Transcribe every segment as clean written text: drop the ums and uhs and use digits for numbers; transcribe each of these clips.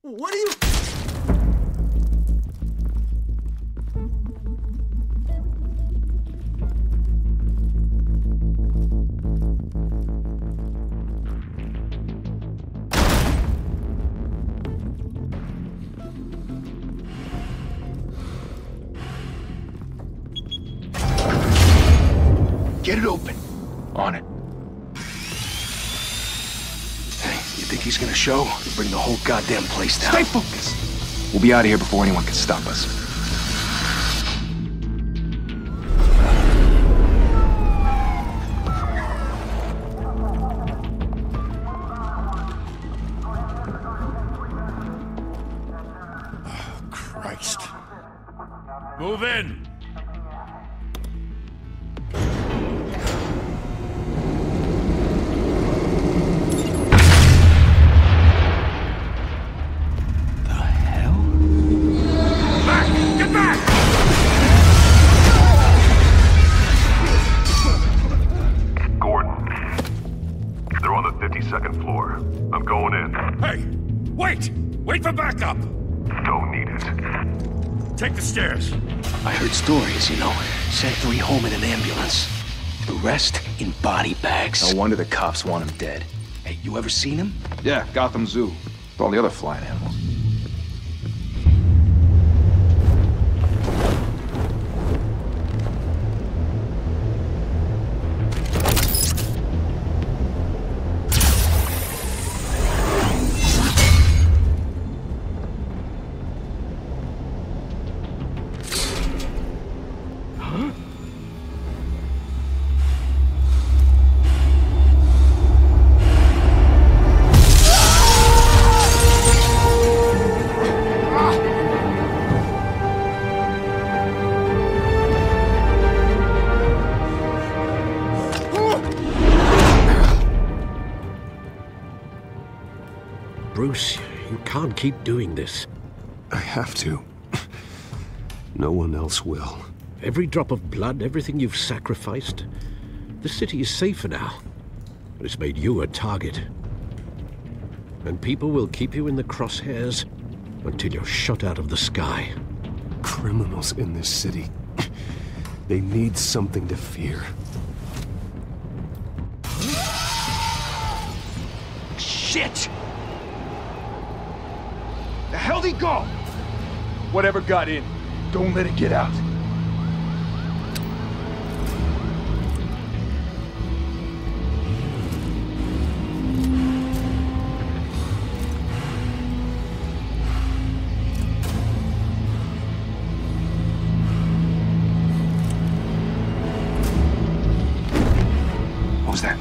What are you... Get it open. On it. You think he's gonna show? Bring the whole goddamn place down. Stay focused! We'll be out of here before anyone can stop us. Oh, Christ. Move in! Second floor. I'm going in. Hey! Wait! Wait for backup! Don't need it. Take the stairs. I heard stories, you know. Sent 3 home in an ambulance. The rest in body bags. No wonder the cops want him dead. Hey, you ever seen him? Yeah, Gotham Zoo. With all the other flying animals. Bruce, you can't keep doing this. I have to. No one else will. Every drop of blood, everything you've sacrificed. The city is safer now, but it's made you a target. And people will keep you in the crosshairs until you're shot out of the sky. criminals in this city. They need something to fear. Shit! The hell'd he go? Whatever got in, don't let it get out. What was that?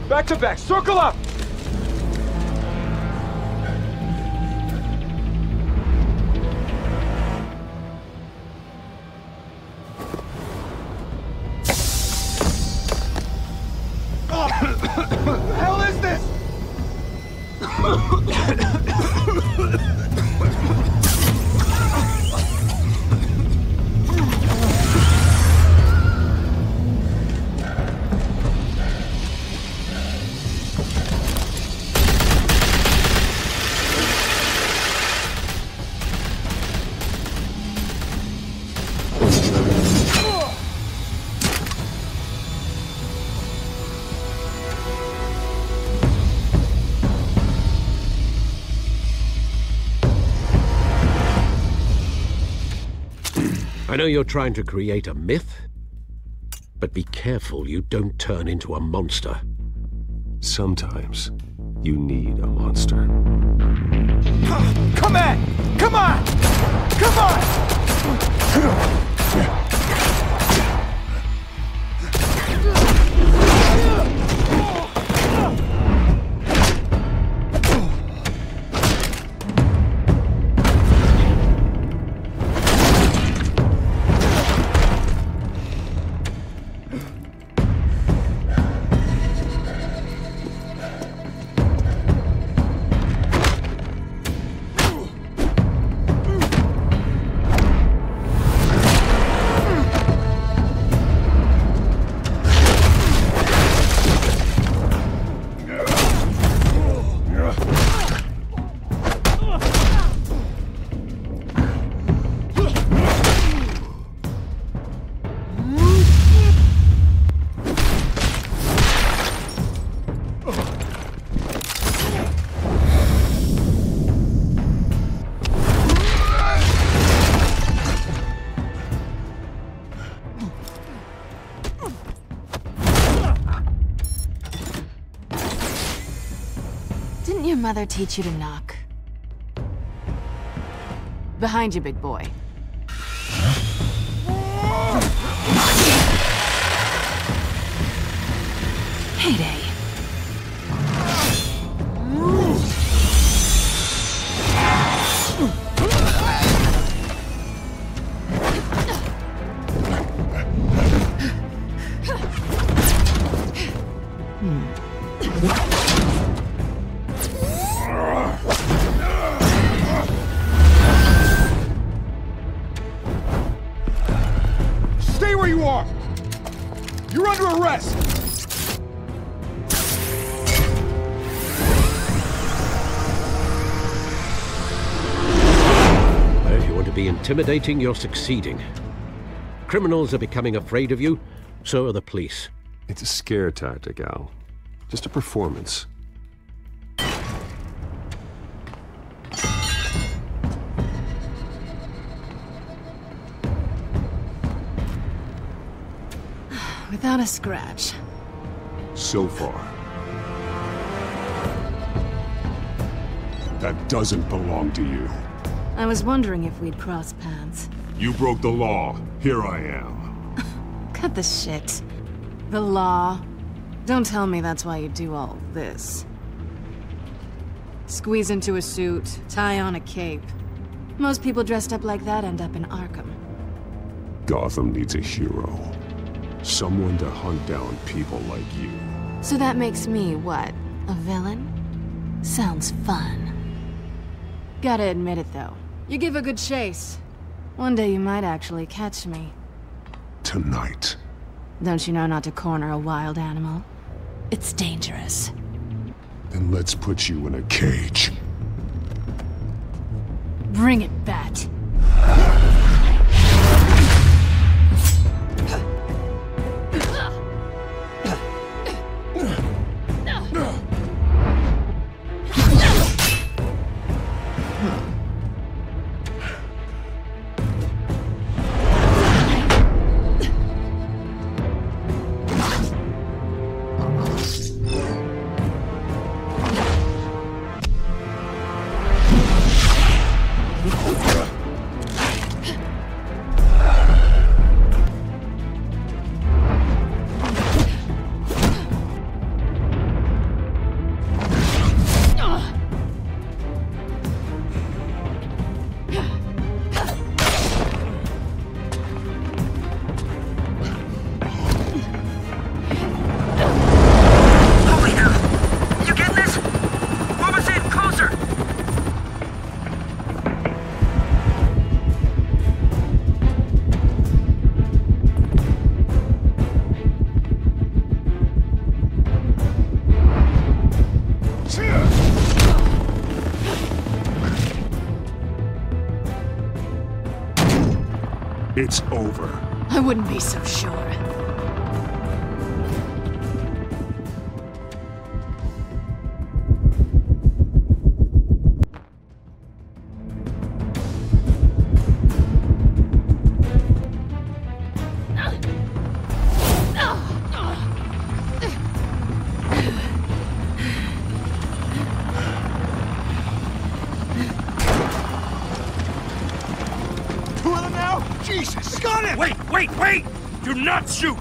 Back to back, circle up! What the hell is this? I know you're trying to create a myth, but be careful you don't turn into a monster. Sometimes you need a monster. Come on! Come on! Come on! Didn't your mother teach you to knock? Behind you, big boy. Heyday. Stay where you are! You're under arrest! If you want to be intimidating, you're succeeding. Criminals are becoming afraid of you, so are the police. It's a scare tactic, Al. Just a performance. Without a scratch. So far. That doesn't belong to you. I was wondering if we'd cross paths. You broke the law. Here I am. Cut the shit. The law. Don't tell me that's why you do all this. Squeeze into a suit, tie on a cape. Most people dressed up like that end up in Arkham. Gotham needs a hero. Someone to hunt down people like you. So that makes me, what, a villain? Sounds fun. Gotta admit it, though. You give a good chase. One day you might actually catch me. Tonight. Don't you know not to corner a wild animal? It's dangerous. Then let's put you in a cage. Bring it, Bat. It's over. I wouldn't be so sure. Jesus! Got it! Wait! Do not shoot!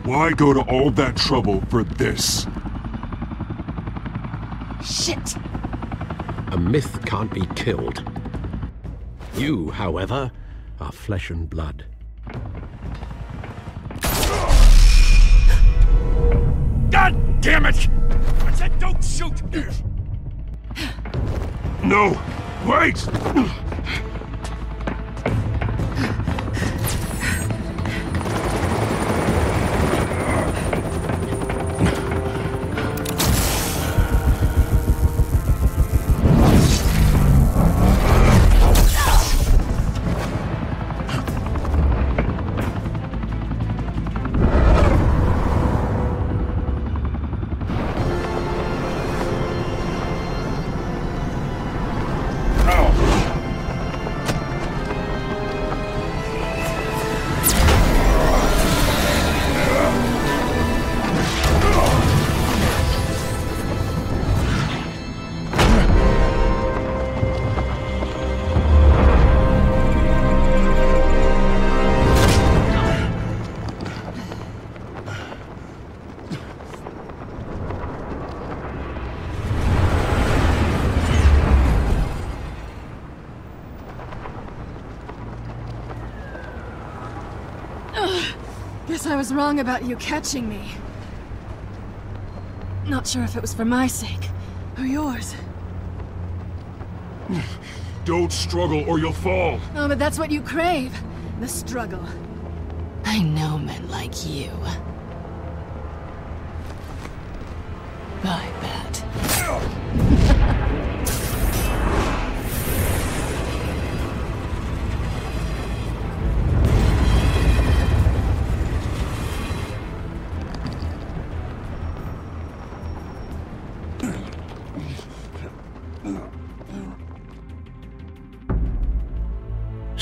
Why go to all that trouble for this? Shit! A myth can't be killed. You, however, are flesh and blood. God damn it! I said don't shoot! No! Wait! Guess I was wrong about you catching me. Not sure if it was for my sake, or yours. Don't struggle or you'll fall. Oh, but that's what you crave. The struggle. I know men like you. Bye, Bat.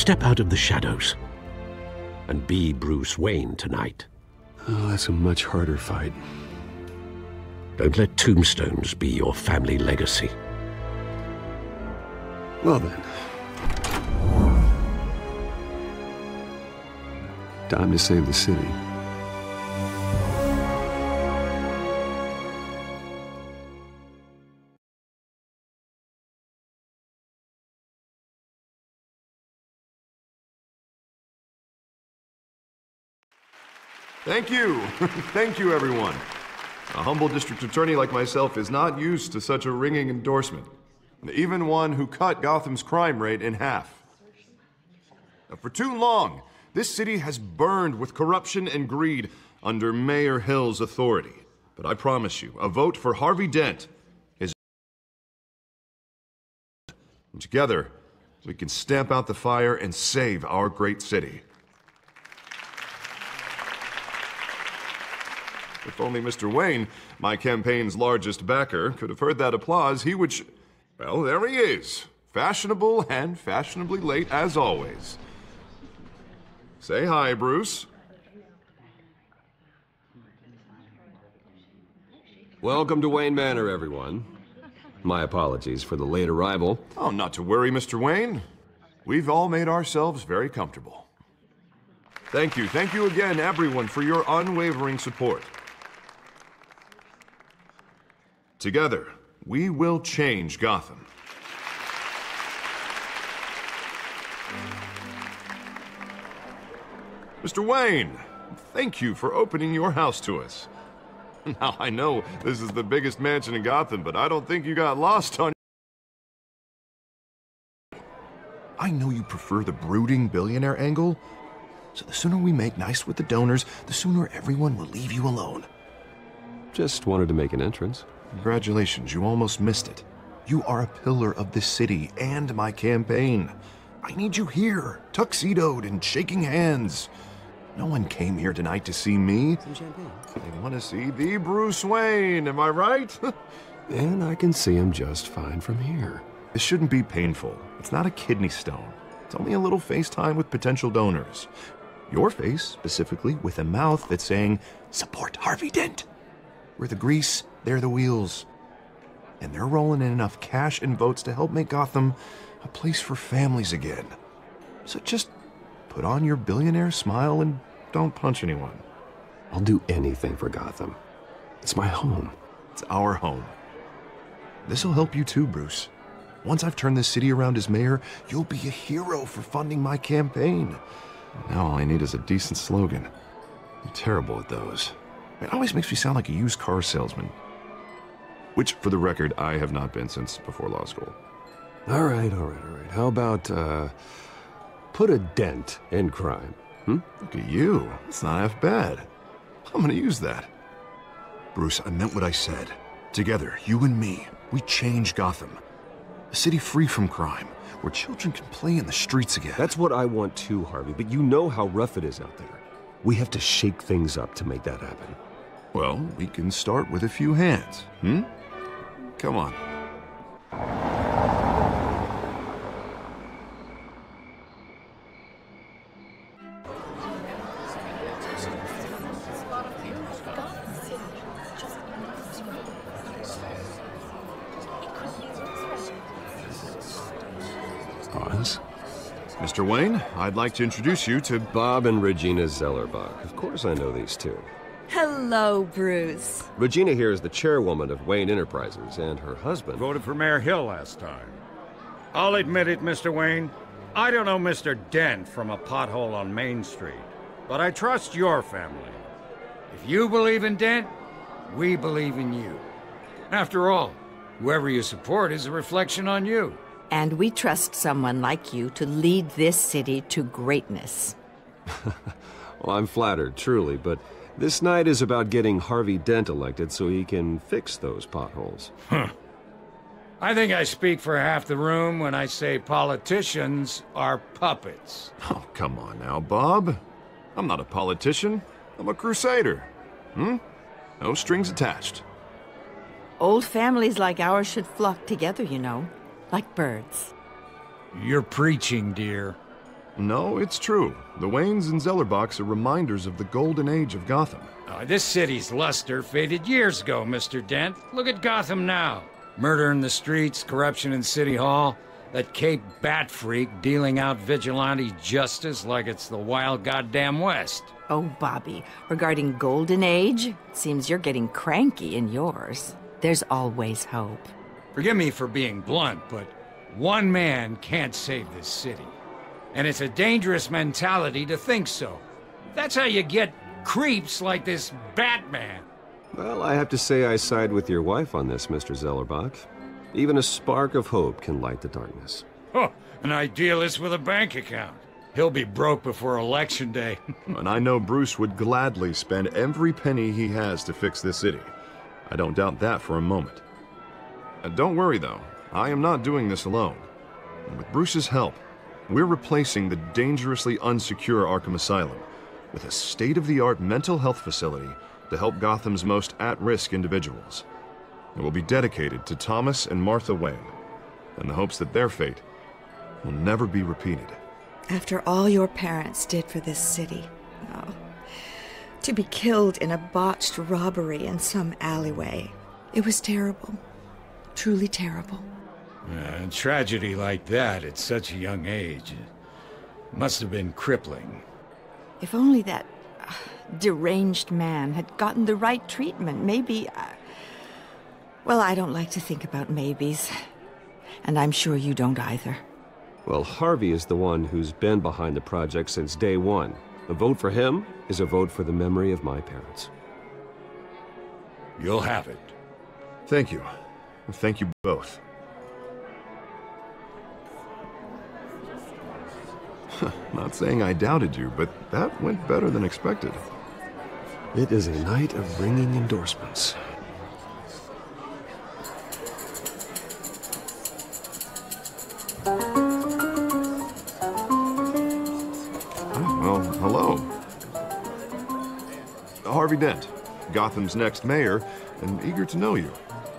Step out of the shadows and be Bruce Wayne tonight. Oh, that's a much harder fight. Don't let tombstones be your family legacy. Well then. Time to save the city. Thank you. Thank you, everyone. A humble district attorney like myself is not used to such a ringing endorsement. Even one who cut Gotham's crime rate in half. Now, for too long, this city has burned with corruption and greed under Mayor Hill's authority. But I promise you, a vote for Harvey Dent is... Together, we can stamp out the fire and save our great city. If only Mr. Wayne, my campaign's largest backer, could have heard that applause, he would well, there he is. Fashionable and fashionably late as always. Say hi, Bruce. Welcome to Wayne Manor, everyone. My apologies for the late arrival. Oh, not to worry, Mr. Wayne. We've all made ourselves very comfortable. Thank you again, everyone, for your unwavering support. Together, we will change Gotham. Mr. Wayne, thank you for opening your house to us. Now, I know this is the biggest mansion in Gotham, but I don't think you got lost on... I know you prefer the brooding billionaire angle, so the sooner we make nice with the donors, the sooner everyone will leave you alone. Just wanted to make an entrance. Congratulations, you almost missed it. You are a pillar of this city and my campaign. I need you here, tuxedoed and shaking hands. No one came here tonight to see me. Some champagne. They want to see the Bruce Wayne, am I right? And I can see him just fine from here. This shouldn't be painful. It's not a kidney stone. It's only a little FaceTime with potential donors. Your face, specifically, with a mouth that's saying, support Harvey Dent. We're the grease, they're the wheels. And they're rolling in enough cash and votes to help make Gotham a place for families again. So just put on your billionaire smile and don't punch anyone. I'll do anything for Gotham. It's my home. It's our home. This'll help you too, Bruce. Once I've turned this city around as mayor, you'll be a hero for funding my campaign. Now all I need is a decent slogan. I'm terrible at those. It always makes me sound like a used car salesman. Which, for the record, I have not been since before law school. All right. How about, put a dent in crime? Look at you. It's not half bad. I'm gonna use that. Bruce, I meant what I said. Together, you and me, we change Gotham. A city free from crime, where children can play in the streets again. That's what I want too, Harvey, but you know how rough it is out there. We have to shake things up to make that happen. Well, we can start with a few hands, Come on. Oz? Mr. Wayne, I'd like to introduce you to Bob and Regina Zellerbach. Of course I know these two. Hello, Bruce. Regina here is the chairwoman of Wayne Enterprises, and her husband... Voted for Mayor Hill last time. I'll admit it, Mr. Wayne. I don't know Mr. Dent from a pothole on Main Street, but I trust your family. If you believe in Dent, we believe in you. After all, whoever you support is a reflection on you. And we trust someone like you to lead this city to greatness. Well, I'm flattered, truly, but this night is about getting Harvey Dent elected so he can fix those potholes. I think I speak for half the room when I say politicians are puppets. Oh, come on now, Bob. I'm not a politician. I'm a crusader. No strings attached. Old families like ours should flock together, you know, like birds. You're preaching, dear. No, it's true. The Waynes and Zellerbachs are reminders of the golden age of Gotham. This city's luster faded years ago, Mr. Dent. Look at Gotham now. Murder in the streets, corruption in City Hall, that Cape Bat freak dealing out vigilante justice like it's the wild goddamn West. Oh, Bobby, regarding Golden Age, it seems you're getting cranky in yours. There's always hope. Forgive me for being blunt, but one man can't save this city. And it's a dangerous mentality to think so. That's how you get creeps like this Batman. Well, I have to say I side with your wife on this, Mr. Zellerbach. Even a spark of hope can light the darkness. Oh, an idealist with a bank account. He'll be broke before Election Day. And I know Bruce would gladly spend every penny he has to fix this city. I don't doubt that for a moment. Don't worry, though. I am not doing this alone. And with Bruce's help, we're replacing the dangerously unsecure Arkham Asylum with a state-of-the-art mental health facility to help Gotham's most at-risk individuals. It will be dedicated to Thomas and Martha Wayne, in the hopes that their fate will never be repeated. After all your parents did for this city, to be killed in a botched robbery in some alleyway, it was terrible. Truly terrible. A tragedy like that at such a young age must have been crippling. If only that deranged man had gotten the right treatment, maybe... Well, I don't like to think about maybes. And I'm sure you don't either. Well, Harvey is the one who's been behind the project since day one. A vote for him is a vote for the memory of my parents. You'll have it. Thank you. Thank you both. Not saying I doubted you, but that went better than expected. It is a night of ringing endorsements. Well, hello. Harvey Dent, Gotham's next mayor, and eager to know you.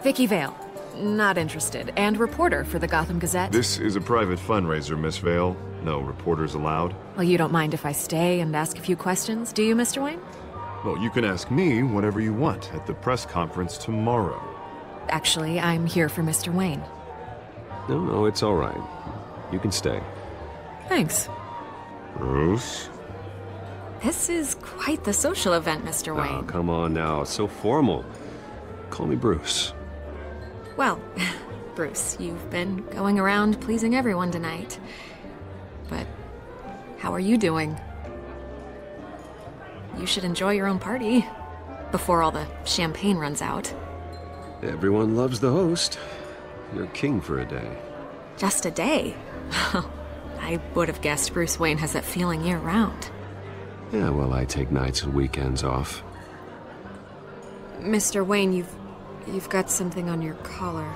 Vicky Vale. Not interested. And reporter for the Gotham Gazette. This is a private fundraiser, Miss Vale. No reporters allowed. Well, you don't mind if I stay and ask a few questions, do you, Mr. Wayne? Well, you can ask me whatever you want at the press conference tomorrow. Actually, I'm here for Mr. Wayne. No, it's all right. You can stay. Thanks. Bruce? This is quite the social event, Mr. Wayne. Oh, come on now. So formal. Call me Bruce. Well, Bruce, you've been going around pleasing everyone tonight. But how are you doing? You should enjoy your own party before all the champagne runs out. Everyone loves the host. You're king for a day. Just a day? I would have guessed Bruce Wayne has that feeling year-round. Yeah, well, I take nights and weekends off. Mr. Wayne, you've got something on your collar.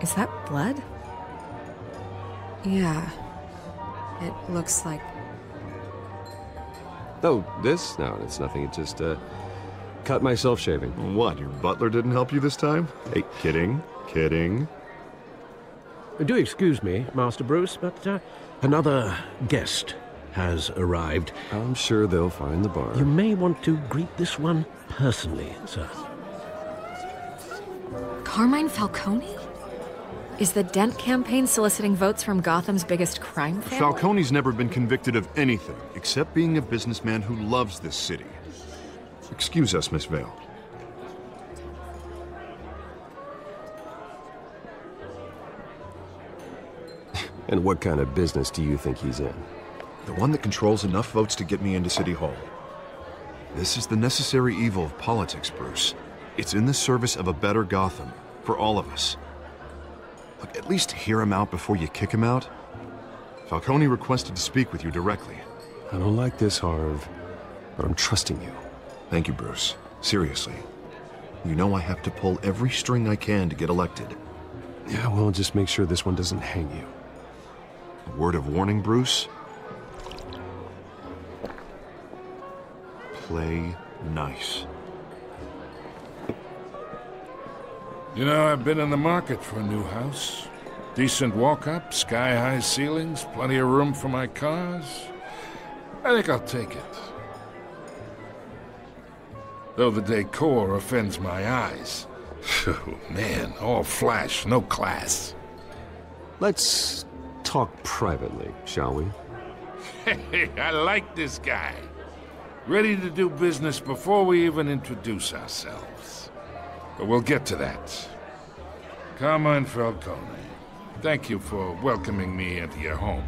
Is that blood? Yeah. It looks like... Oh, this? No, it's nothing. It just, cut myself shaving. What, your butler didn't help you this time? Hey, kidding. Do excuse me, Master Bruce, but another guest has arrived. I'm sure they'll find the bar. You may want to greet this one personally, sir. Carmine Falcone? Is the Dent campaign soliciting votes from Gotham's biggest crime family? Falcone's never been convicted of anything, except being a businessman who loves this city. Excuse us, Miss Vale. And what kind of business do you think he's in? The one that controls enough votes to get me into City Hall. This is the necessary evil of politics, Bruce. It's in the service of a better Gotham, for all of us. Look, at least hear him out before you kick him out. Falcone requested to speak with you directly. I don't like this, Harv, but I'm trusting you. Thank you, Bruce. Seriously. You know I have to pull every string I can to get elected. Yeah, well, just make sure this one doesn't hang you. A word of warning, Bruce? Play nice. You know, I've been in the market for a new house. Decent walk-up, sky-high ceilings, plenty of room for my cars. I think I'll take it. Though the decor offends my eyes. Oh, man, all flash, no class. Let's talk privately, shall we? Hey, I like this guy. Ready to do business before we even introduce ourselves. But we'll get to that. Carmine Falcone, thank you for welcoming me into your home.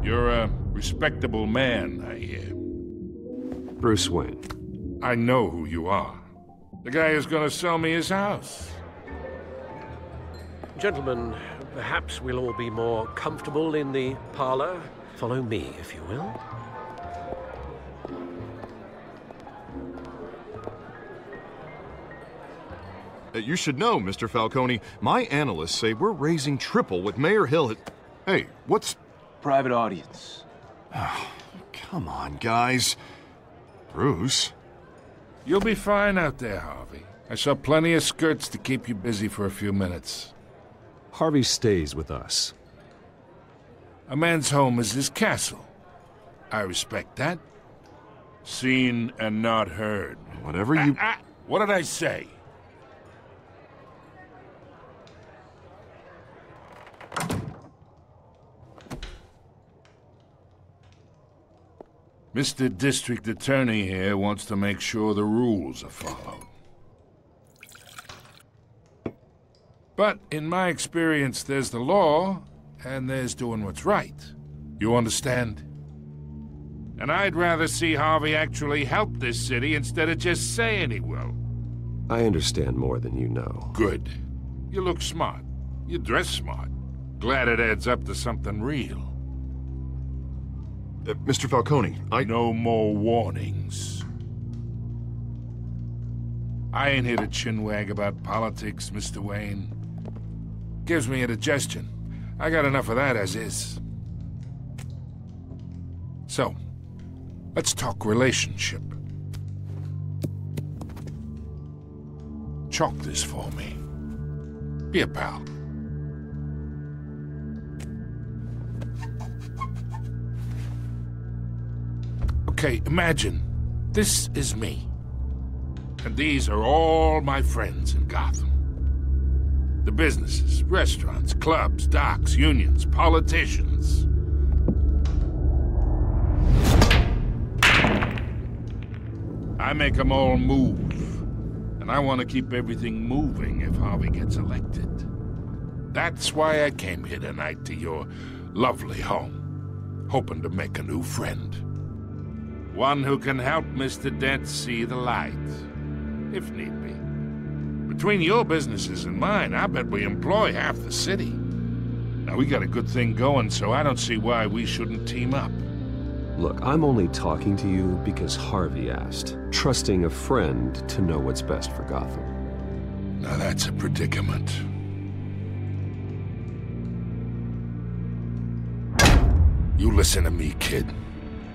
You're a respectable man, I hear. Bruce Wayne. I know who you are. The guy who's gonna sell me his house. Gentlemen, perhaps we'll all be more comfortable in the parlor. Follow me, if you will. You should know, Mr. Falcone, my analysts say we're raising triple what Mayor Hill had... Hey, what's... Private audience. Come on, guys. Bruce? You'll be fine out there, Harvey. I saw plenty of skirts to keep you busy for a few minutes. Harvey stays with us. A man's home is his castle. I respect that. Seen and not heard. Whatever you... What did I say? Mr. District Attorney here wants to make sure the rules are followed. But in my experience, there's the law, and there's doing what's right. You understand? And I'd rather see Harvey actually help this city instead of just saying he will. I understand more than you know. Good. You look smart. You dress smart. Glad it adds up to something real. Mr. Falcone, No more warnings. I ain't here to chinwag about politics, Mr. Wayne. Gives me indigestion. I got enough of that as is. So, let's talk relationship. Chalk this for me. Be a pal. Okay, imagine, this is me. And these are all my friends in Gotham. The businesses, restaurants, clubs, docks, unions, politicians. I make them all move. And I want to keep everything moving if Harvey gets elected. That's why I came here tonight to your lovely home, hoping to make a new friend. One who can help Mr. Dent see the light, if need be. Between your businesses and mine, I bet we employ half the city. Now, we got a good thing going, so I don't see why we shouldn't team up. Look, I'm only talking to you because Harvey asked, trusting a friend to know what's best for Gotham. Now that's a predicament. You listen to me, kid.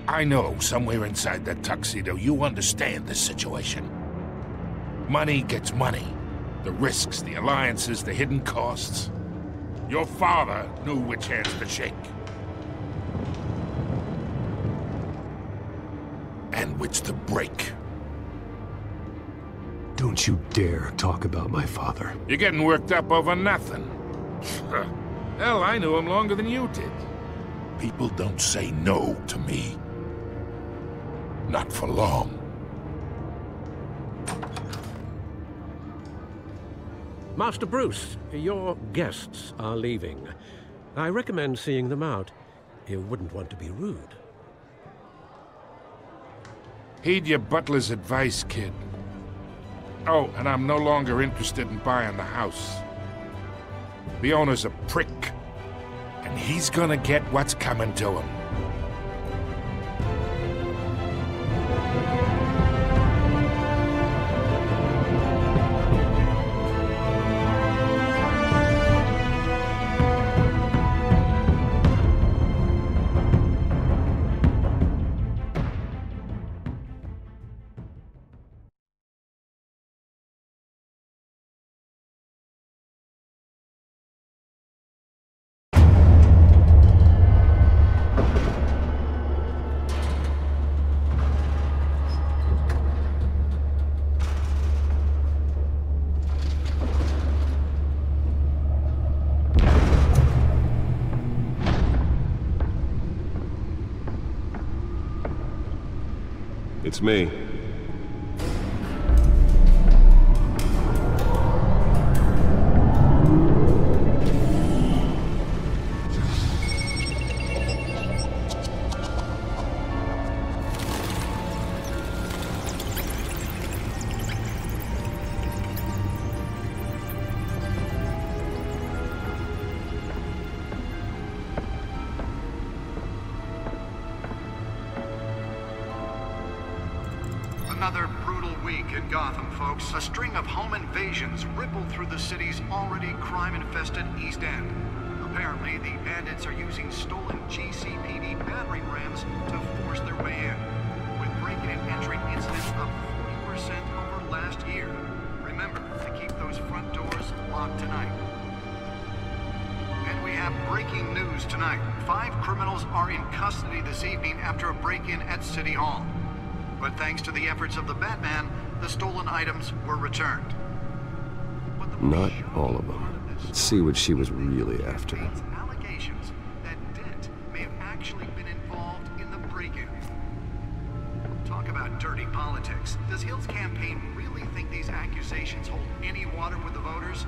I know somewhere inside that tuxedo you understand this situation. Money gets money. The risks, the alliances, the hidden costs. Your father knew which hands to shake. And which to break. Don't you dare talk about my father. You're getting worked up over nothing. Hell, I knew him longer than you did. People don't say no to me. Not for long. Master Bruce, your guests are leaving. I recommend seeing them out. You wouldn't want to be rude. Heed your butler's advice, kid. Oh, and I'm no longer interested in buying the house. The owner's a prick, and he's gonna get what's coming to him. It's me. Another brutal week in Gotham, folks. A string of home invasions rippled through the city's already crime-infested East End. Apparently, the bandits are using stolen GCPD battering rams to force their way in, with break-in and entry incidents up 40% over last year. Remember to keep those front doors locked tonight. And we have breaking news tonight. 5 criminals are in custody this evening after a break-in at City Hall. But thanks to the efforts of the Batman, the stolen items were returned. Not all of them. Let's see what she was really after. Allegations that Dent may have actually been involved in the break-in. Talk about dirty politics. Does Hill's campaign really think these accusations hold any water with the voters?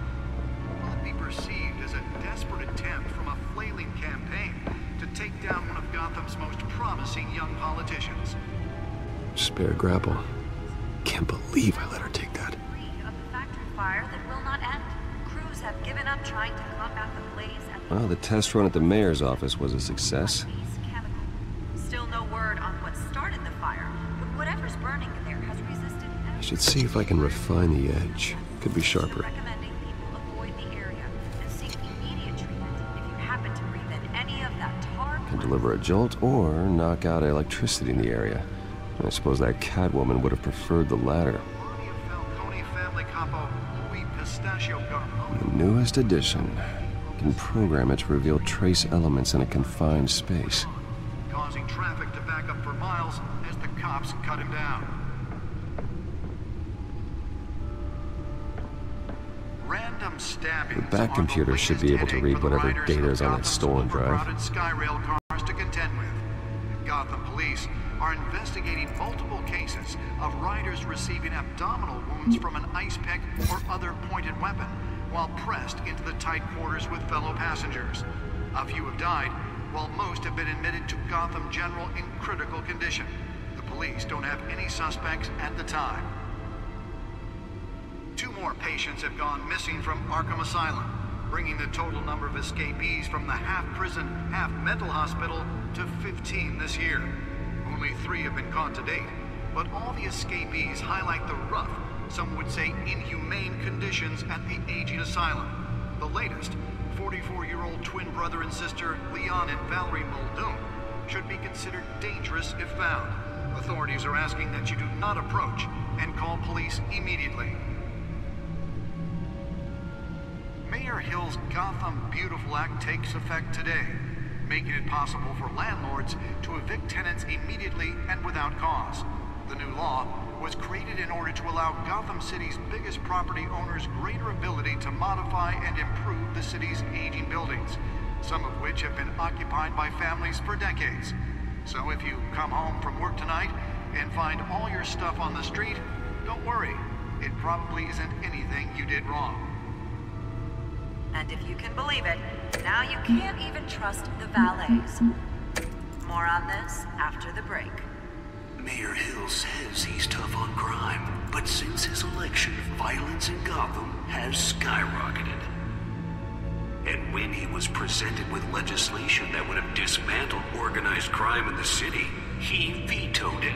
Will it be perceived as a desperate attempt from a flailing campaign to take down one of Gotham's most promising young politicians? Spare grapple. Can't believe I let her take that. Of the factory fire that will not end. Crews have given up trying to combat the blaze at Well, the test run at the mayor's office was a success. Still no word on what started the fire, but whatever's burning in there has resisted. I should see if I can refine the edge. Could be sharper. Recommending people avoid the area and seek immediate treatment if you happen to breathe in any of that tar. Can deliver a jolt or knock out electricity in the area. I suppose that Catwoman would have preferred the latter. The newest addition can program it to reveal trace elements in a confined space. Causing traffic to back up for miles as the cops cut him down. Random stabbings. The back computer should be able to read whatever data is on that stolen drive. Skyrail cars to contend with. Gotham police are investigating multiple cases of riders receiving abdominal wounds from an ice pick or other pointed weapon while pressed into the tight quarters with fellow passengers. A few have died, while most have been admitted to Gotham General in critical condition. The police don't have any suspects at the time. 2 more patients have gone missing from Arkham Asylum, bringing the total number of escapees from the half-prison, half-mental hospital to 15 this year. Only 3 have been caught to date, but all the escapees highlight the rough, some would say inhumane conditions at the aging asylum. The latest, 44-year-old twin brother and sister Leon and Valerie Muldoon, should be considered dangerous if found. Authorities are asking that you do not approach and call police immediately. Mayor Hill's Gotham Beautiful Act takes effect today, making it possible for landlords to evict tenants immediately and without cause. The new law was created in order to allow Gotham City's biggest property owners greater ability to modify and improve the city's aging buildings, some of which have been occupied by families for decades. So if you come home from work tonight and find all your stuff on the street, don't worry. It probably isn't anything you did wrong. And if you can believe it, now you can't even trust the valets. More on this after the break. Mayor Hill says he's tough on crime, but since his election, violence in Gotham has skyrocketed. And when he was presented with legislation that would have dismantled organized crime in the city, he vetoed it,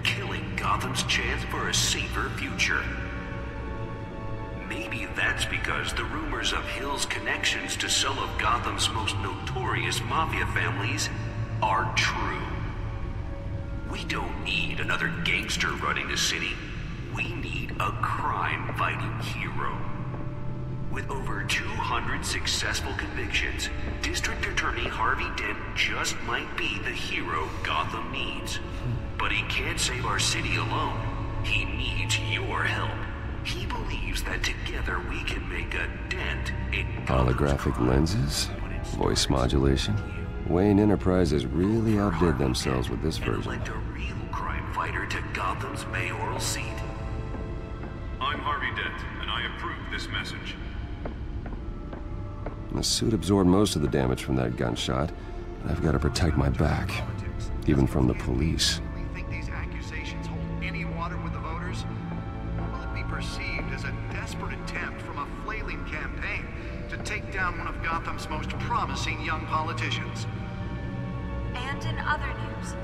killing Gotham's chance for a safer future. Maybe that's because the rumors of Hill's connections to some of Gotham's most notorious mafia families are true. We don't need another gangster running the city. We need a crime-fighting hero. With over 200 successful convictions, District Attorney Harvey Dent just might be the hero Gotham needs. But he can't save our city alone. He needs your help. He believes that together we can make a dent in Holographic lenses? Voice modulation? Wayne Enterprises really outdid themselves with this version. Elect a real crime fighter rider to Gotham's mayoral seat. I'm Harvey Dent, and I approve this message. The suit absorbed most of the damage from that gunshot, and I've got to protect my back, even from the police. Think these accusations hold any water with the voters? Or will it be perceived as a desperate attempt from a flailing campaign to take down one of Gotham's most promising young politicians? And in other news,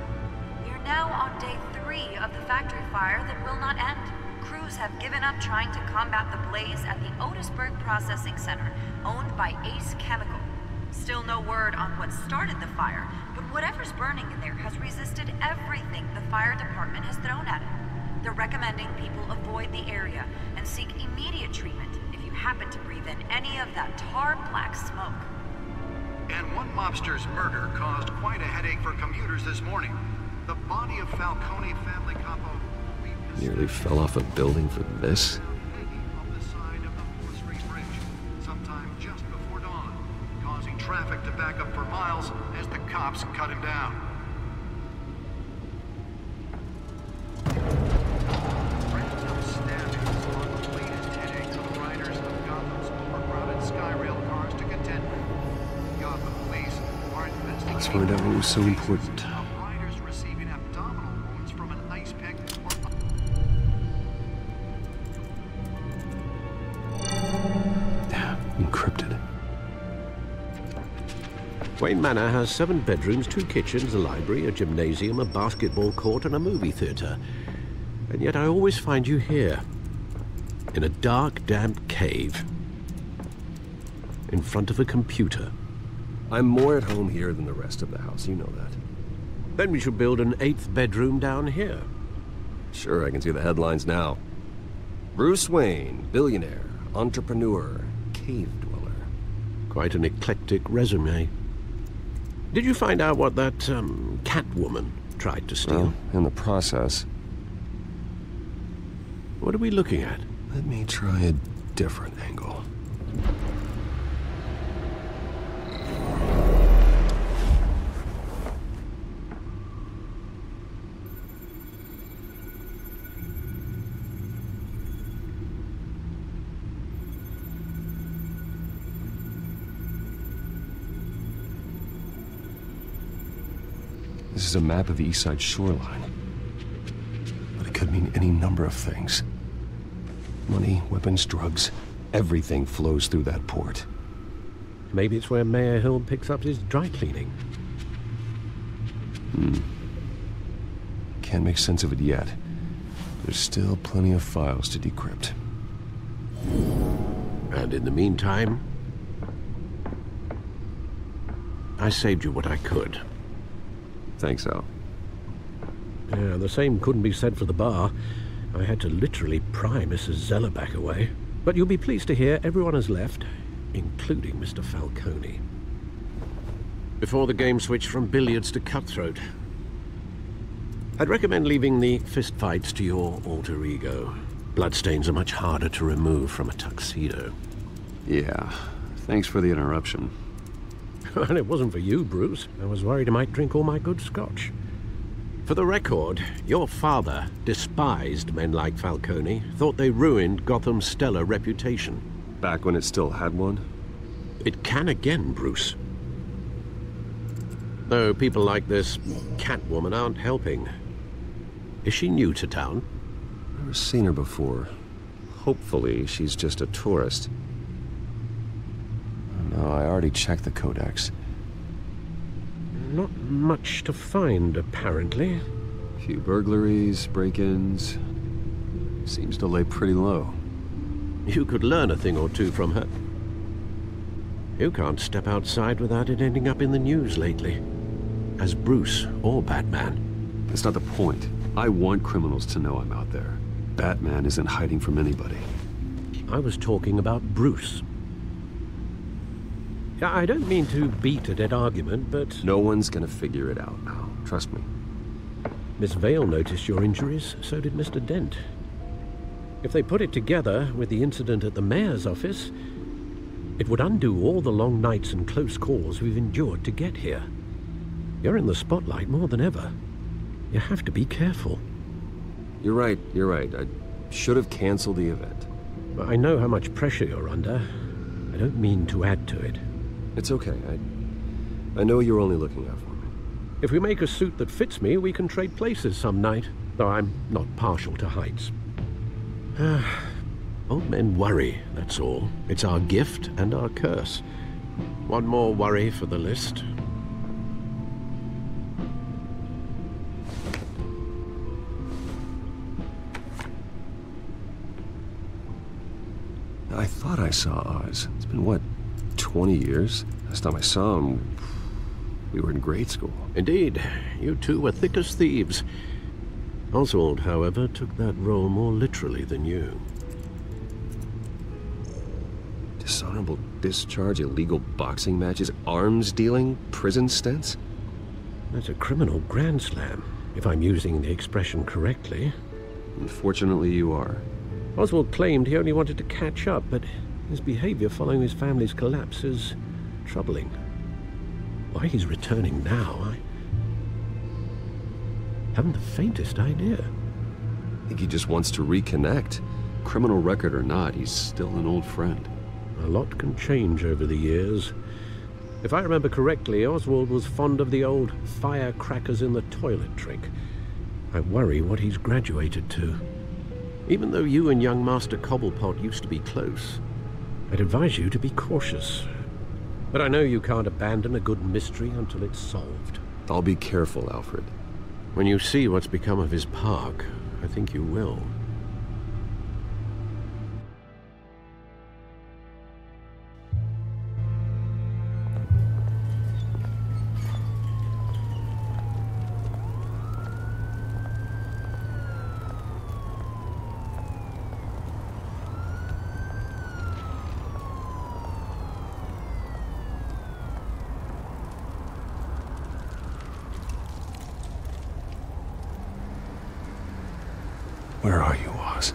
we are now on day 3 of the factory fire that will not end. Crews have given up trying to combat the blaze at the Otisburg Processing Center, owned by Ace Chemical. Still no word on what started the fire, but whatever's burning in there has resisted everything the fire department has thrown at it. They're recommending people avoid the area and seek immediate treatment if you happen to breathe in any of that tar-black smoke. And one mobster's murder caused quite a headache for commuters this morning. The body of Falcone family capo Nearly fell off a building for this? sometime just before dawn, causing traffic to back up for miles as the cops cut him down. Random stabbings are the latest headaches of riders of Gotham's overcrowded Skyrail cars to contend with. Gotham police are investigating. Let's find out what was so important. Riders receiving abdominal wounds from an ice pick or Encrypted. Wayne Manor has 7 bedrooms, 2 kitchens, a library, a gymnasium, a basketball court, and a movie theater. And yet I always find you here, in a dark, damp cave, in front of a computer. I'm more at home here than the rest of the house, you know that. Then we should build an 8th bedroom down here. Sure, I can see the headlines now. Bruce Wayne, billionaire, entrepreneur, cave dweller. Quite an eclectic resume. Did you find out what that, Catwoman tried to steal? Well, in the process. What are we looking at? Let me try a different angle. This is a map of the East Side shoreline. But it could mean any number of things. Money, weapons, drugs, everything flows through that port. Maybe it's where Mayor Hill picks up his dry cleaning. Can't make sense of it yet. There's still plenty of files to decrypt. And in the meantime, I saved you what I could. Thanks, Al. Yeah, the same couldn't be said for the bar. I had to literally pry Mrs. Zeller back away. But you'll be pleased to hear everyone has left, including Mr. Falcone. Before the game switched from billiards to cutthroat. I'd recommend leaving the fistfights to your alter ego. Bloodstains are much harder to remove from a tuxedo. Yeah, thanks for the interruption. Well, it wasn't for you, Bruce. I was worried I might drink all my good scotch. For the record, your father despised men like Falcone, thought they ruined Gotham's stellar reputation. Back when it still had one? It can again, Bruce. Though people like this Catwoman aren't helping. Is she new to town? Never seen her before. Hopefully, she's just a tourist. No, I already checked the codex. Not much to find, apparently. A few burglaries, break-ins. Seems to lay pretty low. You could learn a thing or two from her. You can't step outside without it ending up in the news lately. As Bruce or Batman. That's not the point. I want criminals to know I'm out there. Batman isn't hiding from anybody. I was talking about Bruce. I don't mean to beat a dead argument, but... No one's gonna figure it out now. Trust me. Miss Vale noticed your injuries, so did Mr. Dent. If they put it together with the incident at the mayor's office, it would undo all the long nights and close calls we've endured to get here. You're in the spotlight more than ever. You have to be careful. You're right. I should have canceled the event. I know how much pressure you're under. I don't mean to add to it. It's okay. I know you're only looking out for me. If we make a suit that fits me, we can trade places some night, though I'm not partial to heights. Old men worry, that's all. It's our gift and our curse. One more worry for the list. I thought I saw Oz. It's been, what, 20 years? Last time I saw him, we were in grade school. Indeed. You two were thick as thieves. Oswald, however, took that role more literally than you. Dishonorable discharge, illegal boxing matches, arms dealing, prison stints? That's a criminal grand slam, if I'm using the expression correctly. Unfortunately, you are. Oswald claimed he only wanted to catch up, but his behavior following his family's collapse is troubling. Why he's returning now, I haven't the faintest idea. I think he just wants to reconnect. Criminal record or not, he's still an old friend. A lot can change over the years. If I remember correctly, Oswald was fond of the old firecrackers in the toilet trick. I worry what he's graduated to. Even though you and young Master Cobblepot used to be close, I'd advise you to be cautious. But I know you can't abandon a good mystery until it's solved. I'll be careful, Alfred. When you see what's become of his park, I think you will. Where are you, Oz?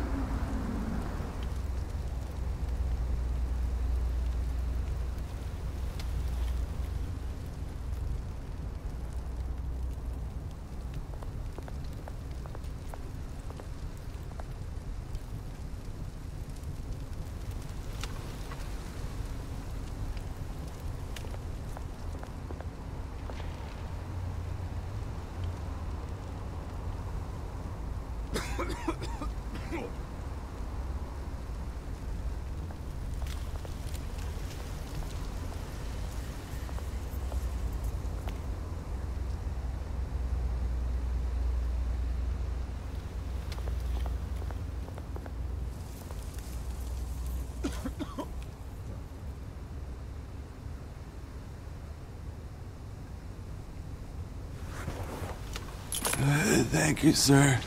Thank you, sir.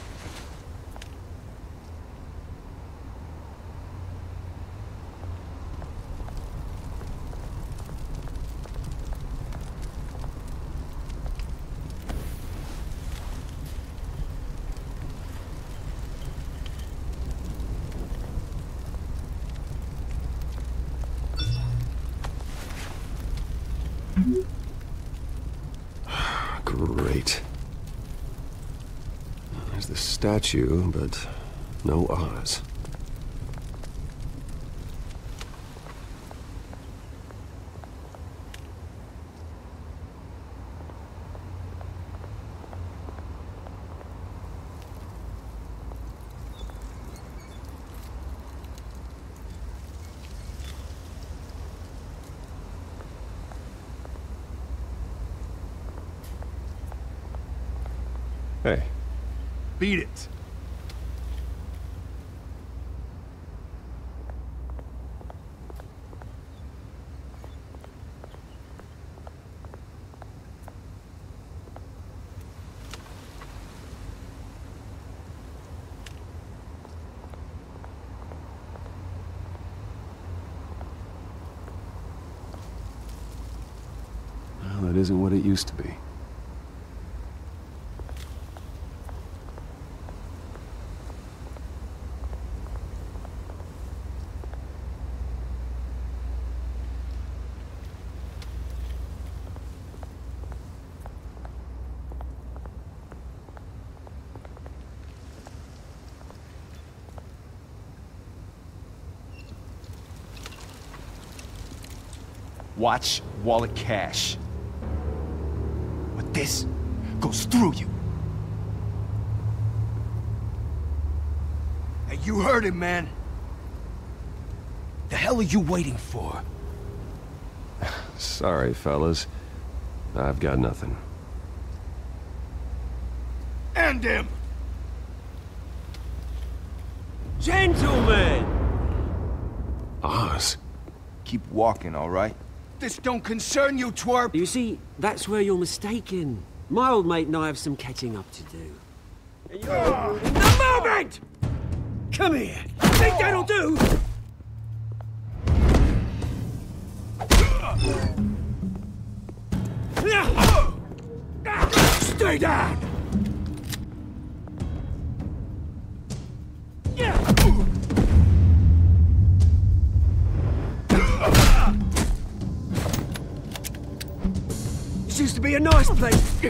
Great. There's the statue, but no Oz. Hey. Beat it. Well, that isn't what it used to be. Watch wallet cash. But this goes through you. Hey, you heard him, man. The hell are you waiting for? Sorry, fellas. I've got nothing. End him! Gentlemen! Oz. Keep walking, all right? This don't concern you, twerp! You see, that's where you're mistaken. My old mate and I have some catching up to do. And you're the moment! Come here! Think that'll do? Stay down! This used to be a nice place.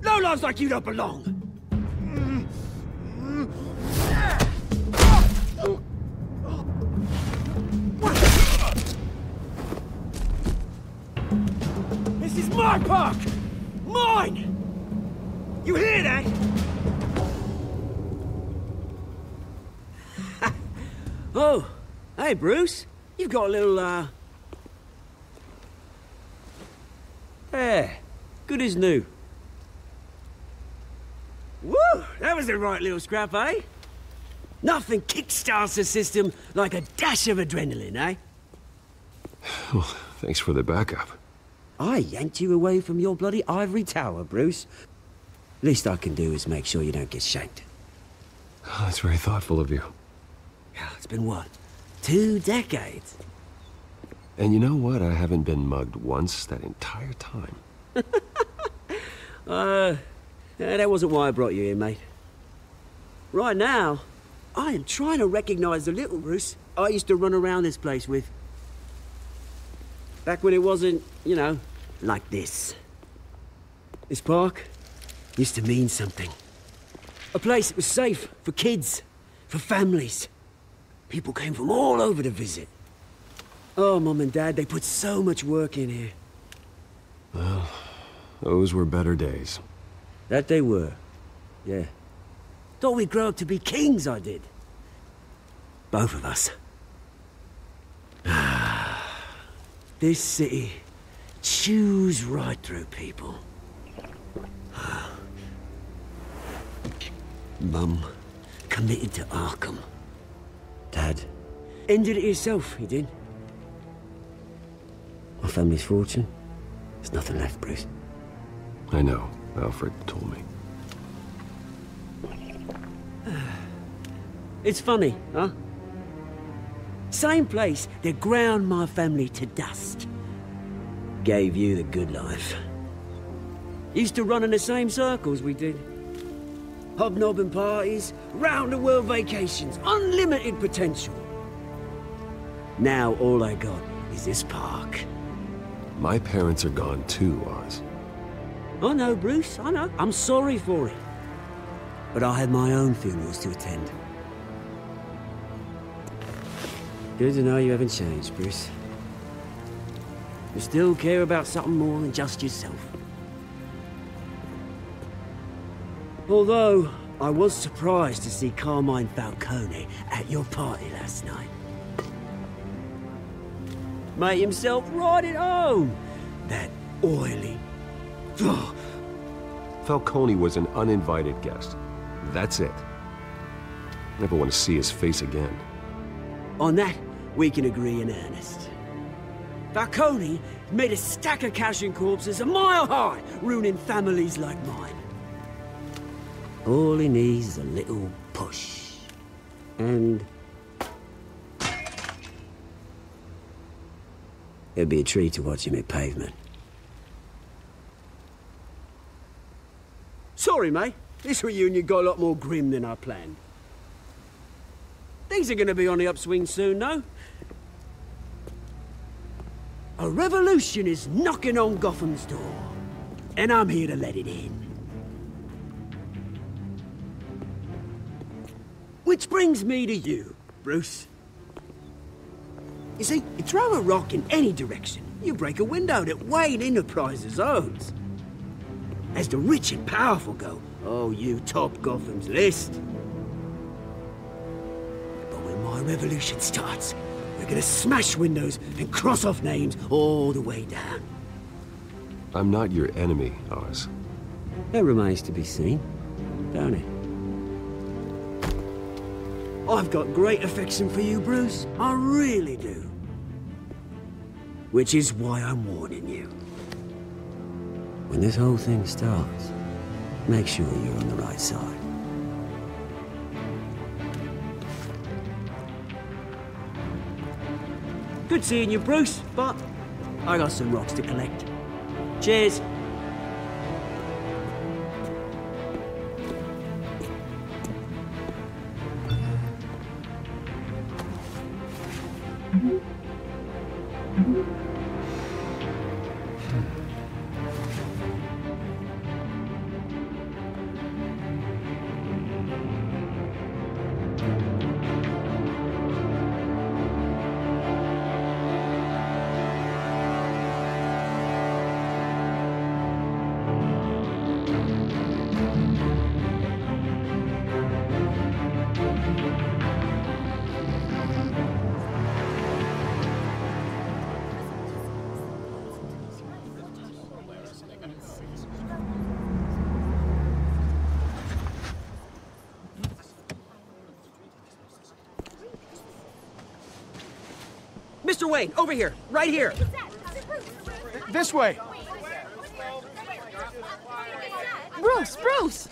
Lowlifes like you don't belong. This is my park! Mine! You hear that? Oh, hey, Bruce. You've got a little, Yeah, good as new. Woo! That was a right little scrap, eh? Nothing kickstarts the system like a dash of adrenaline, eh? Well, thanks for the backup. I yanked you away from your bloody ivory tower, Bruce. Least I can do is make sure you don't get shanked. Oh, that's very thoughtful of you. Yeah, it's been what? 2 decades? And you know what? I haven't been mugged once that entire time. That wasn't why I brought you here, mate. Right now, I am trying to recognize the little Bruce I used to run around this place with. Back when it wasn't, you know, like this. This park used to mean something. A place that was safe for kids, for families. People came from all over to visit. Oh, Mum and Dad, they put so much work in here. Well, those were better days. That they were, yeah. Thought we'd grow up to be kings, I did. Both of us. This city chews right through people. Mum committed to Arkham. Dad ended it himself, he did. My family's fortune, there's nothing left, Bruce. I know. Alfred told me. It's funny, huh? Same place that ground my family to dust. Gave you the good life. Used to run in the same circles we did. Hobnobbing parties, round-the-world vacations, unlimited potential. Now all I got is this park. My parents are gone too, Oz. I know, Bruce, I know. I'm sorry for it. But I had my own funerals to attend. Good to know you haven't changed, Bruce. You still care about something more than just yourself. Although, I was surprised to see Carmine Falcone at your party last night. Made himself right at home. That oily... Ugh. Falcone was an uninvited guest. That's it. Never want to see his face again. On that, we can agree in earnest. Falcone made a stack of cash and corpses a mile high, ruining families like mine. All he needs is a little push. And... it'd be a treat to watch him hit pavement. Sorry, mate. This reunion got a lot more grim than I planned. Things are gonna be on the upswing soon, no? A revolution is knocking on Gotham's door. And I'm here to let it in. Which brings me to you, Bruce. You see, you throw a rock in any direction, You break a window that Wayne Enterprises owns. As the rich and powerful go, oh, you top Gotham's list. But when my revolution starts, we're gonna smash windows and cross off names all the way down. I'm not your enemy, Oz. That remains to be seen, don't it? I've got great affection for you, Bruce. I really do. Which is why I'm warning you. When this whole thing starts, make sure you're on the right side. Good seeing you, Bruce, but I got some rocks to collect. Cheers. Mr. Wayne, over here, right here. This way. Bruce, Bruce!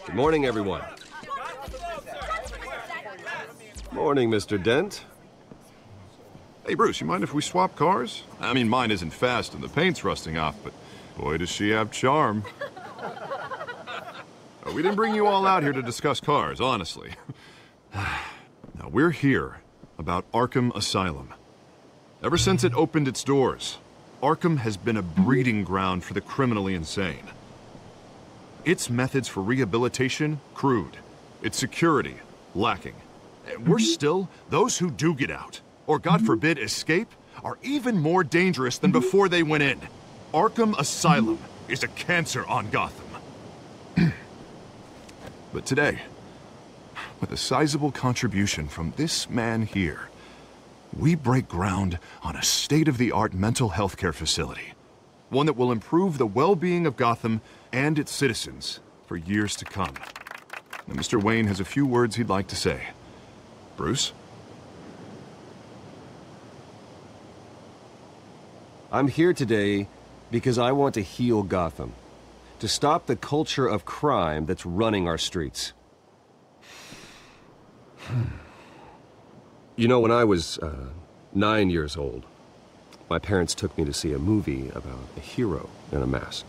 Good morning, everyone. Morning, Mr. Dent. Hey, Bruce, you mind if we swap cars? I mean, mine isn't fast and the paint's rusting off, but boy, does she have charm. We didn't bring you all out here to discuss cars, honestly. Now, we're here about Arkham Asylum. Ever since it opened its doors, Arkham has been a breeding ground for the criminally insane. Its methods for rehabilitation, crude. Its security, lacking. And worse still, those who do get out, or God forbid, escape, are even more dangerous than before they went in. Arkham Asylum is a cancer on Gotham. But today, with a sizable contribution from this man here, we break ground on a state-of-the-art mental health care facility. One that will improve the well-being of Gotham and its citizens for years to come. Now, Mr. Wayne has a few words he'd like to say. Bruce? I'm here today because I want to heal Gotham. To stop the culture of crime that's running our streets. You know, when I was 9 years old, my parents took me to see a movie about a hero in a mask.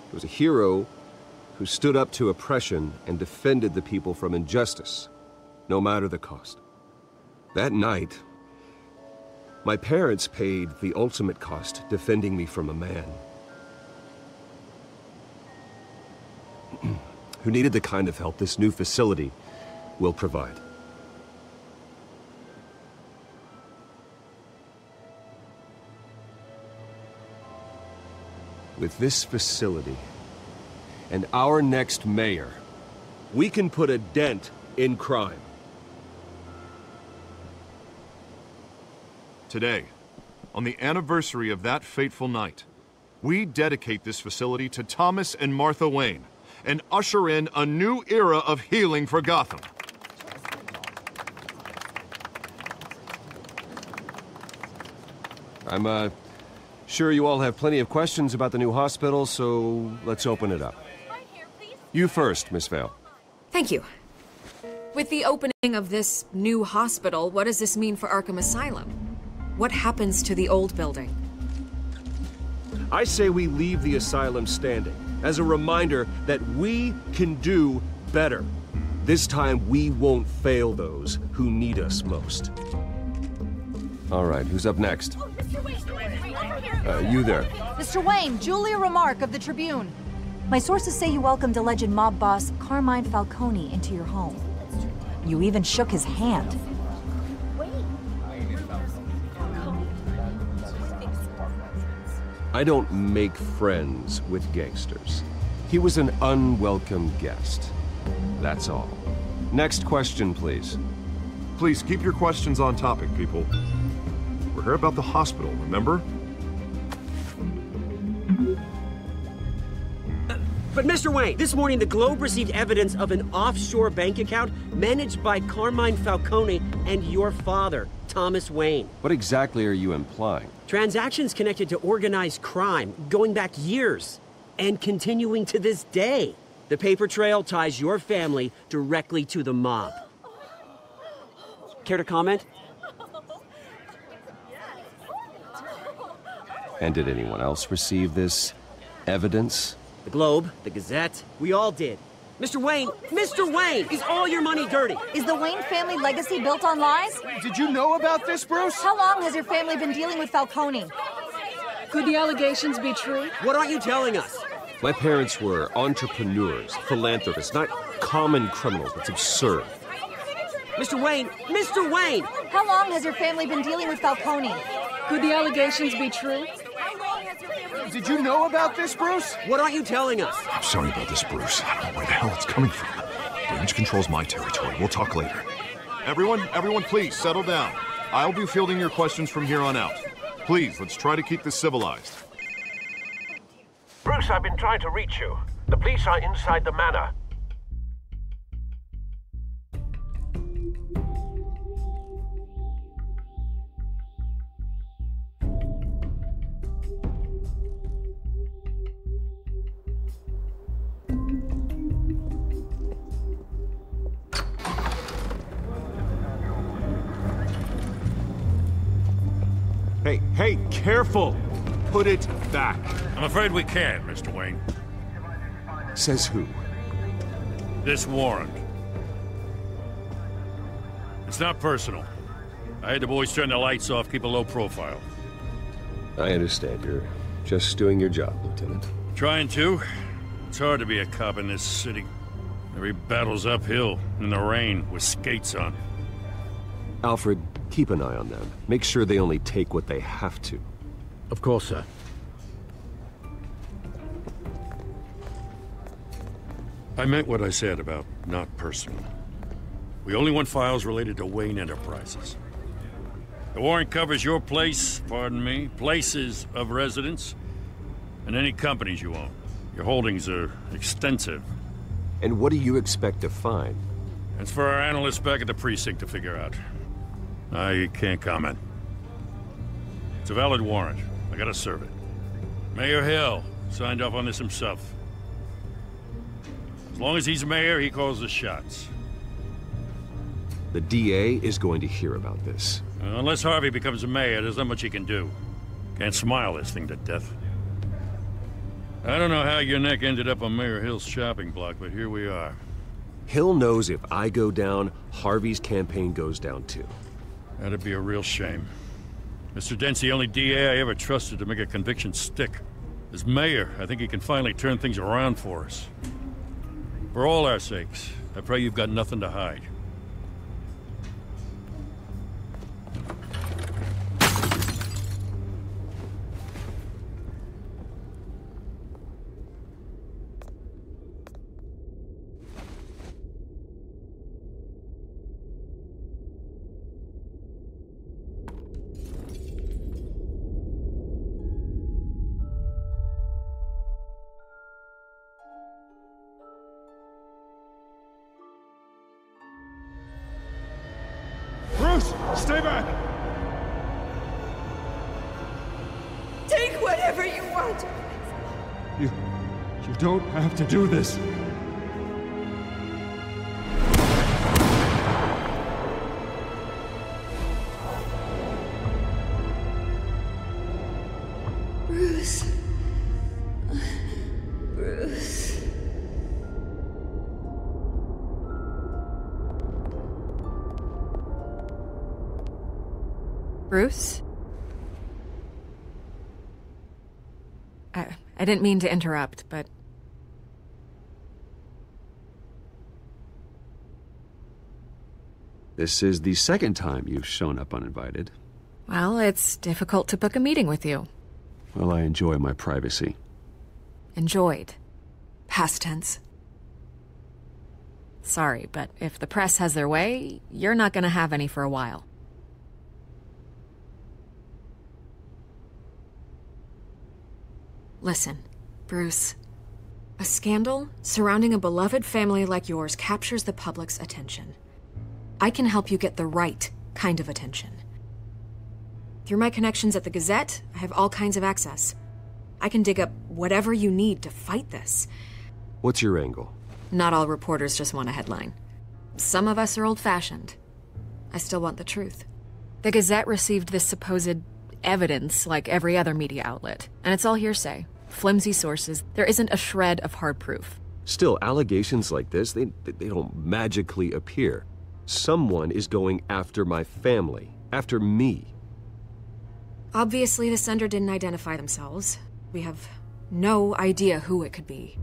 It was a hero who stood up to oppression and defended the people from injustice, no matter the cost. That night, my parents paid the ultimate cost defending me from a man who needed the kind of help this new facility will provide. With this facility and our next mayor, we can put a dent in crime. Today, on the anniversary of that fateful night, we dedicate this facility to Thomas and Martha Wayne and usher in a new era of healing for Gotham. I'm sure you all have plenty of questions about the new hospital, so let's open it up. You first, Miss Vale. Thank you. With the opening of this new hospital, what does this mean for Arkham Asylum? What happens to the old building? I say we leave the asylum standing as a reminder that we can do better. This time, we won't fail those who need us most. All right, who's up next? You there. Mr. Wayne, Julia Remark of the Tribune. My sources say you welcomed alleged mob boss Carmine Falcone into your home. You even shook his hand. I don't make friends with gangsters. He was an unwelcome guest. That's all. Next question, please. Please keep your questions on topic, people. We're here about the hospital, remember? But Mr. Wayne, this morning the Globe received evidence of an offshore bank account managed by Carmine Falcone and your father, Thomas Wayne. What exactly are you implying? Transactions connected to organized crime, going back years, and continuing to this day. The paper trail ties your family directly to the mob. Care to comment? And did anyone else receive this evidence? The Globe, the Gazette, we all did. Mr. Wayne, is all your money dirty? Is the Wayne family legacy built on lies? Did you know about this, Bruce? How long has your family been dealing with Falcone? Could the allegations be true? What aren't you telling us? My parents were entrepreneurs, philanthropists, not common criminals. That's absurd. Mr. Wayne! How long has your family been dealing with Falcone? Could the allegations be true? Did you know about this, Bruce? What aren't you telling us? I'm sorry about this, Bruce. I don't know where the hell it's coming from. Damage control's my territory. We'll talk later. Everyone, please, settle down. I'll be fielding your questions from here on out. Please, let's try to keep this civilized. Bruce, I've been trying to reach you. The police are inside the manor. Hey, careful! Put it back. I'm afraid we can't, Mr. Wayne. Says who? This warrant. It's not personal. I had the boys turn the lights off, keep a low profile. I understand. You're just doing your job, Lieutenant. Trying to. It's hard to be a cop in this city. Every battle's uphill, in the rain, with skates on. Alfred, keep an eye on them. Make sure they only take what they have to. Of course, sir. I meant what I said about not personal. We only want files related to Wayne Enterprises. The warrant covers your place, pardon me, places of residence, and any companies you own. Your holdings are extensive. And what do you expect to find? That's for our analysts back at the precinct to figure out. I can't comment. It's a valid warrant. I gotta serve it. Mayor Hill signed off on this himself. As long as he's mayor, he calls the shots. The DA is going to hear about this. Unless Harvey becomes a mayor, there's not much he can do. Can't smile this thing to death. I don't know how your neck ended up on Mayor Hill's shopping block, but here we are. Hill knows if I go down, Harvey's campaign goes down too. That'd be a real shame. Mr. Dent's the only DA I ever trusted to make a conviction stick. As mayor, I think he can finally turn things around for us. For all our sakes, I pray you've got nothing to hide. Stay back! Take whatever you want. You don't have to do this. Bruce. Bruce. Bruce? I didn't mean to interrupt, but... This is the second time you've shown up uninvited. Well, it's difficult to book a meeting with you. Well, I enjoy my privacy. Enjoyed. Past tense. Sorry, but if the press has their way, you're not gonna have any for a while. Listen, Bruce. A scandal surrounding a beloved family like yours captures the public's attention. I can help you get the right kind of attention. Through my connections at the Gazette, I have all kinds of access. I can dig up whatever you need to fight this. What's your angle? Not all reporters just want a headline. Some of us are old-fashioned. I still want the truth. The Gazette received this supposed evidence like every other media outlet, and it's all hearsay. Flimsy sources. There isn't a shred of hard proof. Still, allegations like this, they don't magically appear. Someone is going after my family, after me. Obviously, the sender didn't identify themselves. We have no idea who it could be.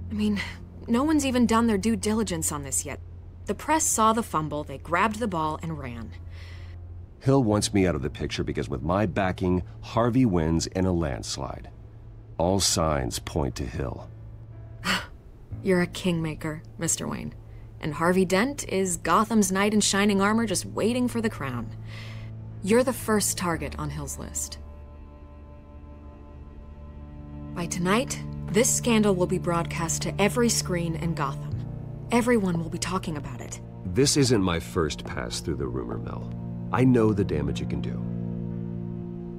I mean, no one's even done their due diligence on this yet. The press saw the fumble, they grabbed the ball and ran. Hill wants me out of the picture because with my backing, Harvey wins in a landslide. All signs point to Hill. You're a kingmaker, Mr. Wayne. And Harvey Dent is Gotham's knight in shining armor just waiting for the crown. You're the first target on Hill's list. By tonight, this scandal will be broadcast to every screen in Gotham. Everyone will be talking about it. This isn't my first pass through the rumor mill. I know the damage it can do.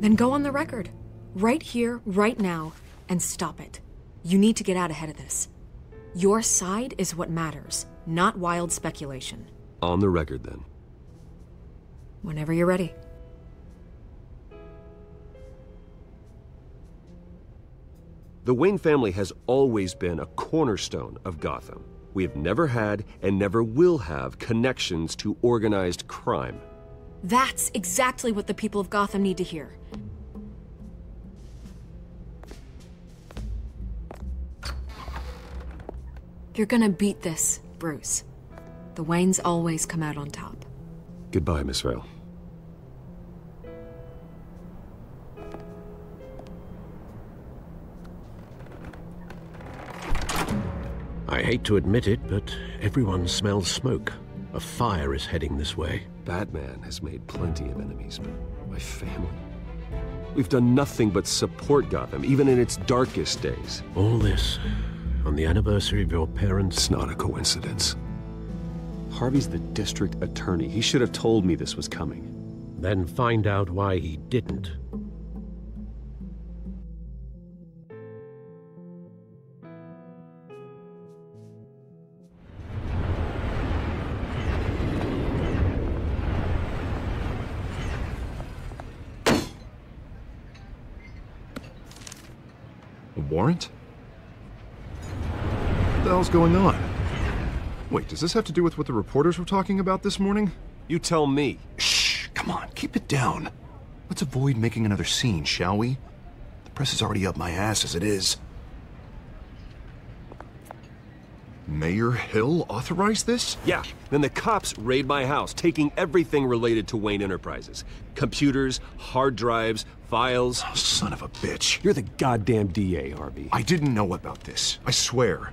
Then go on the record. Right here, right now, and stop it. You need to get out ahead of this. Your side is what matters, not wild speculation. On the record, then. Whenever you're ready. The Wayne family has always been a cornerstone of Gotham. We have never had and never will have connections to organized crime. That's exactly what the people of Gotham need to hear. You're gonna beat this, Bruce. The Waynes always come out on top. Goodbye, Miss Vale. I hate to admit it, but everyone smells smoke. A fire is heading this way. Batman has made plenty of enemies, but my family... We've done nothing but support Gotham, even in its darkest days. All this, on the anniversary of your parents'... It's not a coincidence. Harvey's the district attorney. He should have told me this was coming. Then find out why he didn't. A warrant? What the hell's going on? Wait, does this have to do with what the reporters were talking about this morning? You tell me. Shh, come on, keep it down. Let's avoid making another scene, shall we? The press is already up my ass as it is. Mayor Hill authorized this? Yeah, then the cops raid my house, taking everything related to Wayne Enterprises. Computers, hard drives, files. Oh, son of a bitch. You're the goddamn DA, Harvey. I didn't know about this, I swear.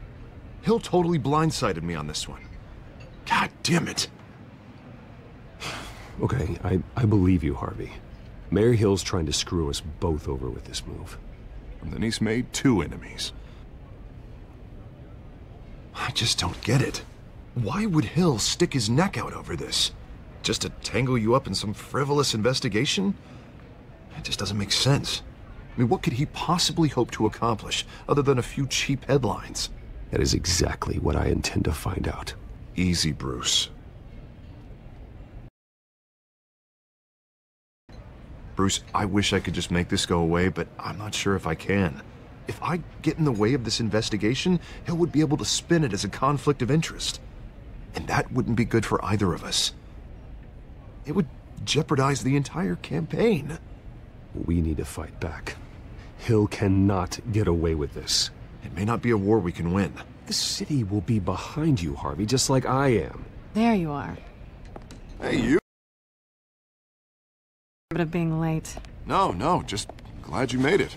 Hill totally blindsided me on this one. God damn it. Okay, I believe you, Harvey. Mayor Hill's trying to screw us both over with this move. And then he's made 2 enemies. I just don't get it. Why would Hill stick his neck out over this? Just to tangle you up in some frivolous investigation? It just doesn't make sense. I mean, what could he possibly hope to accomplish other than a few cheap headlines? That is exactly what I intend to find out. Easy, Bruce. Bruce, I wish I could just make this go away, but I'm not sure if I can. If I get in the way of this investigation, Hill would be able to spin it as a conflict of interest. And that wouldn't be good for either of us. It would jeopardize the entire campaign. We need to fight back. Hill cannot get away with this. It may not be a war we can win. The city will be behind you, Harvey, just like I am. There you are. Hey, you. Of being late. No, just glad you made it.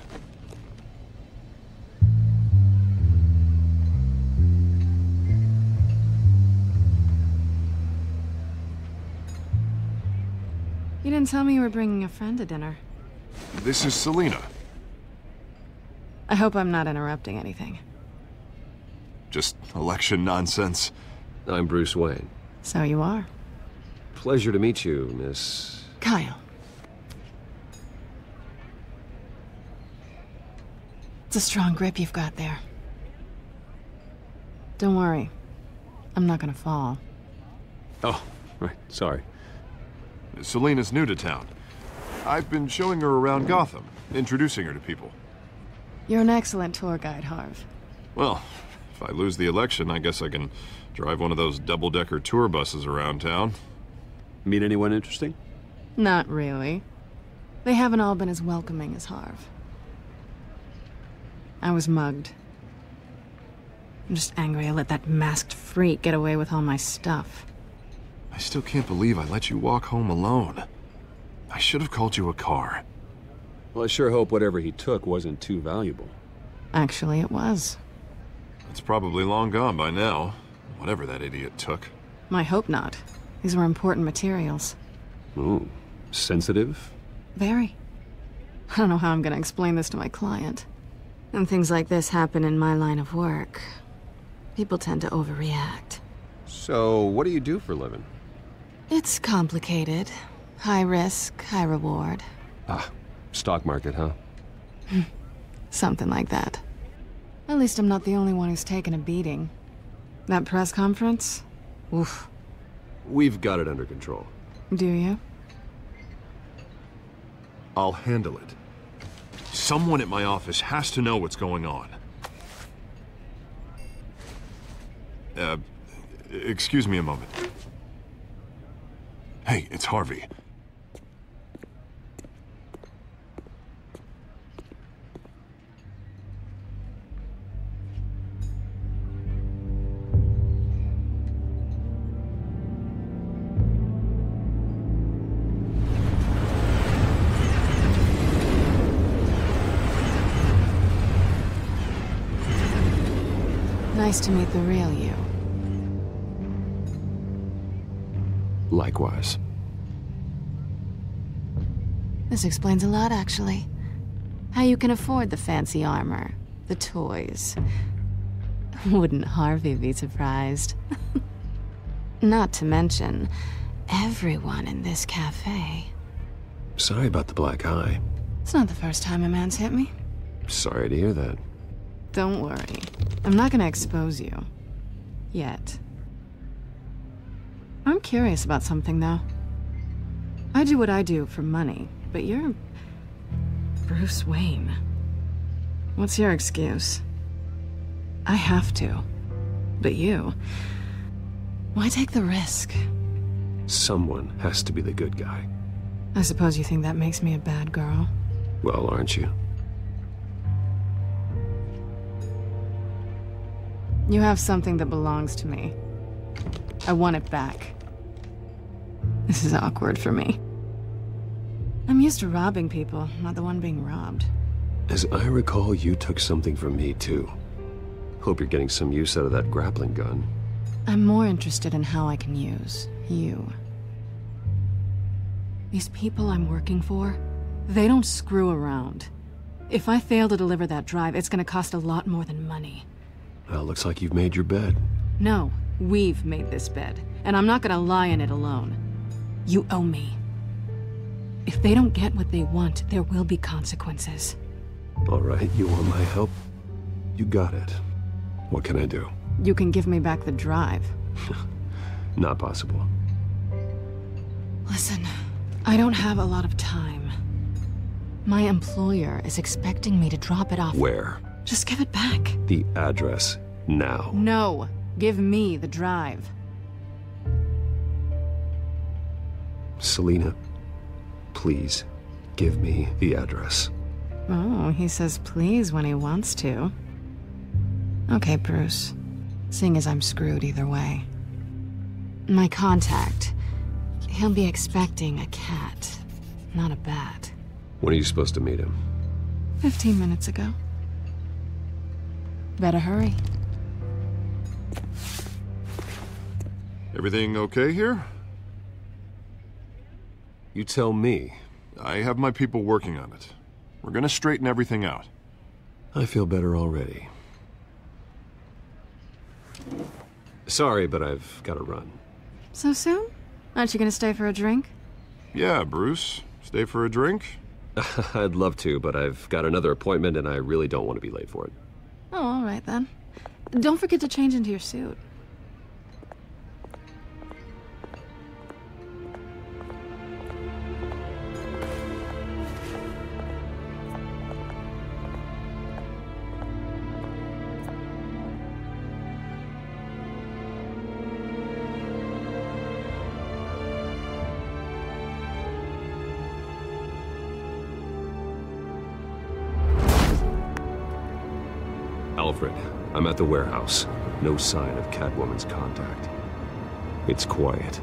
didn't tell me you were bringing a friend to dinner. This is Selina. I hope I'm not interrupting anything. Just election nonsense. I'm Bruce Wayne. So you are. Pleasure to meet you, Miss... Kyle. It's a strong grip you've got there. Don't worry. I'm not gonna fall. Oh, right. Sorry. Selina's new to town. I've been showing her around Gotham, introducing her to people. You're an excellent tour guide, Harv. Well, if I lose the election, I guess I can drive one of those double-decker tour buses around town. Meet anyone interesting? Not really. They haven't all been as welcoming as Harv. I was mugged. I'm just angry I let that masked freak get away with all my stuff. I still can't believe I let you walk home alone. I should have called you a car. Well, I sure hope whatever he took wasn't too valuable. Actually, it was. It's probably long gone by now, whatever that idiot took. I hope not. These were important materials. Ooh, sensitive? Very. I don't know how I'm gonna explain this to my client. When things like this happen in my line of work, people tend to overreact. So, what do you do for a living? It's complicated. High risk, high reward. Ah, stock market, huh? Something like that. At least I'm not the only one who's taken a beating. That press conference? Oof. We've got it under control. Do you? I'll handle it. Someone at my office has to know what's going on. Excuse me a moment. Hey, it's Harvey. Nice to meet the real you. Likewise. This explains a lot, actually. How you can afford the fancy armor, the toys. Wouldn't Harvey be surprised? Not to mention, everyone in this cafe. Sorry about the black eye. It's not the first time a man's hit me. Sorry to hear that. Don't worry. I'm not gonna expose you. Yet. I'm curious about something, though. I do what I do for money, but you're... Bruce Wayne. What's your excuse? I have to. But you... Why take the risk? Someone has to be the good guy. I suppose you think that makes me a bad girl. Well, aren't you? You have something that belongs to me. I want it back. This is awkward for me. I'm used to robbing people, not the one being robbed. As I recall, you took something from me, too. Hope you're getting some use out of that grappling gun. I'm more interested in how I can use you. These people I'm working for, they don't screw around. If I fail to deliver that drive, it's gonna cost a lot more than money. Well, looks like you've made your bed. No, we've made this bed, and I'm not gonna lie in it alone. You owe me. If they don't get what they want, there will be consequences. All right, you want my help? You got it. What can I do? You can give me back the drive. Not possible. Listen, I don't have a lot of time. My employer is expecting me to drop it off. Where? Just give it back. The address, now. No, give me the drive. Selina, please, give me the address. Oh, he says please when he wants to. Okay, Bruce. Seeing as I'm screwed either way. My contact, he'll be expecting a cat, not a bat. When are you supposed to meet him? 15 minutes ago. Better hurry. Everything okay here? You tell me. I have my people working on it. We're gonna straighten everything out. I feel better already. Sorry, but I've got to run. So soon? Aren't you gonna stay for a drink? Yeah, Bruce. Stay for a drink? I'd love to, but I've got another appointment and I really don't want to be late for it. Oh, all right then. Don't forget to change into your suit. Alfred, I'm at the warehouse. No sign of Catwoman's contact. It's quiet.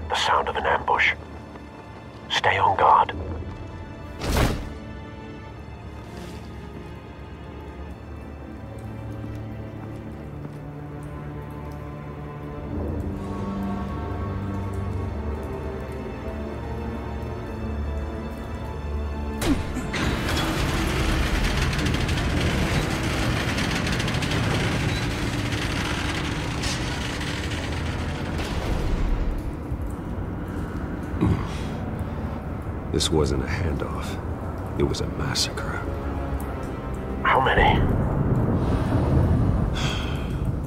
The sound of an ambush. Stay on guard. This wasn't a handoff. It was a massacre. How many?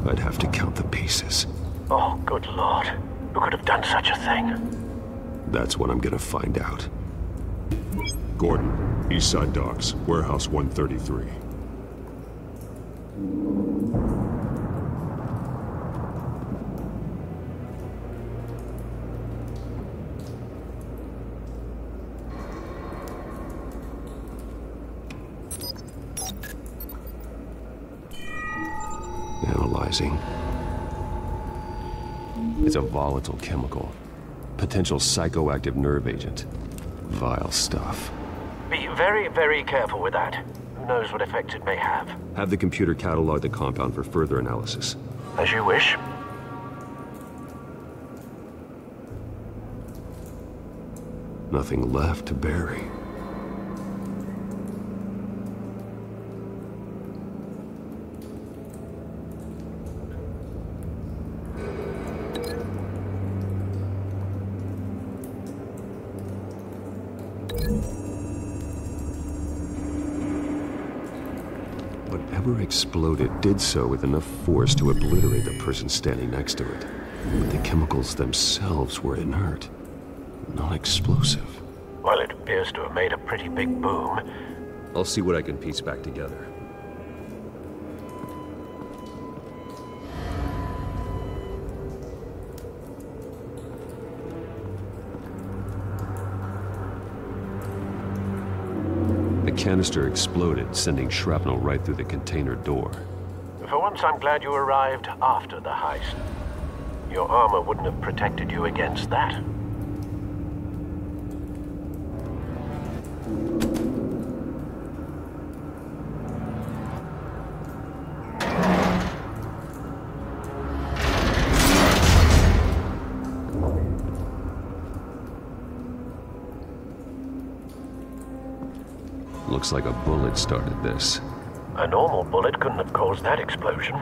I'd have to count the pieces. Oh, good lord. Who could have done such a thing? That's what I'm gonna find out. Gordon, Eastside Docks, Warehouse 133. Analyzing. It's a volatile chemical. Potential psychoactive nerve agent. Vile stuff. Be very, very careful with that. Who knows what effects it may have. Have the computer catalog the compound for further analysis. As you wish. Nothing left to bury. Whatever exploded did so with enough force to obliterate the person standing next to it. But the chemicals themselves were inert, non-explosive. Well, it appears to have made a pretty big boom. I'll see what I can piece back together. The canister exploded, sending shrapnel right through the container door. For once, I'm glad you arrived after the heist. Your armor wouldn't have protected you against that. Looks like a bullet started this. A normal bullet couldn't have caused that explosion.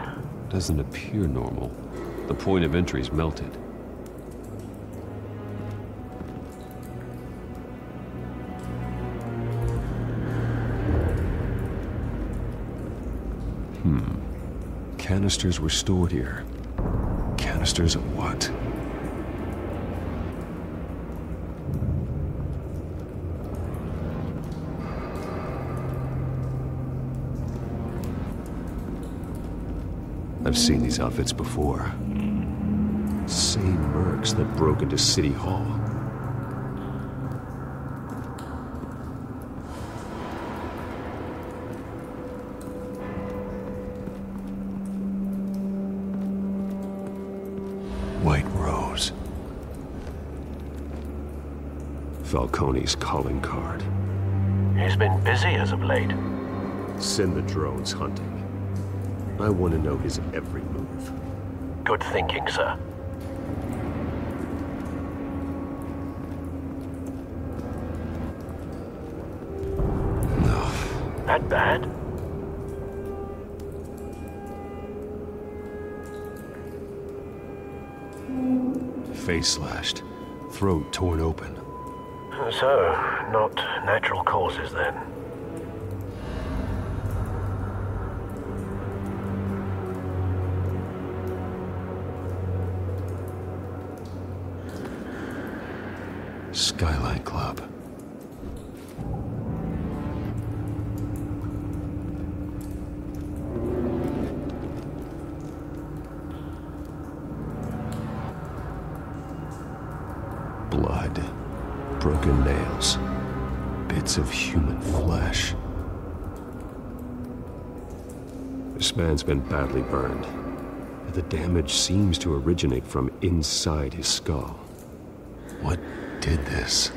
Doesn't appear normal. The point of entry's melted. Canisters were stored here. Canisters of what? I've seen these outfits before. Same mercs that broke into City Hall. White Rose. Falcone's calling card. He's been busy as of late. Send the drones hunting. I want to know his every move. Good thinking, sir. that bad? Face slashed, throat torn open. So, not natural causes then. Skyline Club. Blood, broken nails, bits of human flesh. This man's been badly burned, and the damage seems to originate from inside his skull. What did this?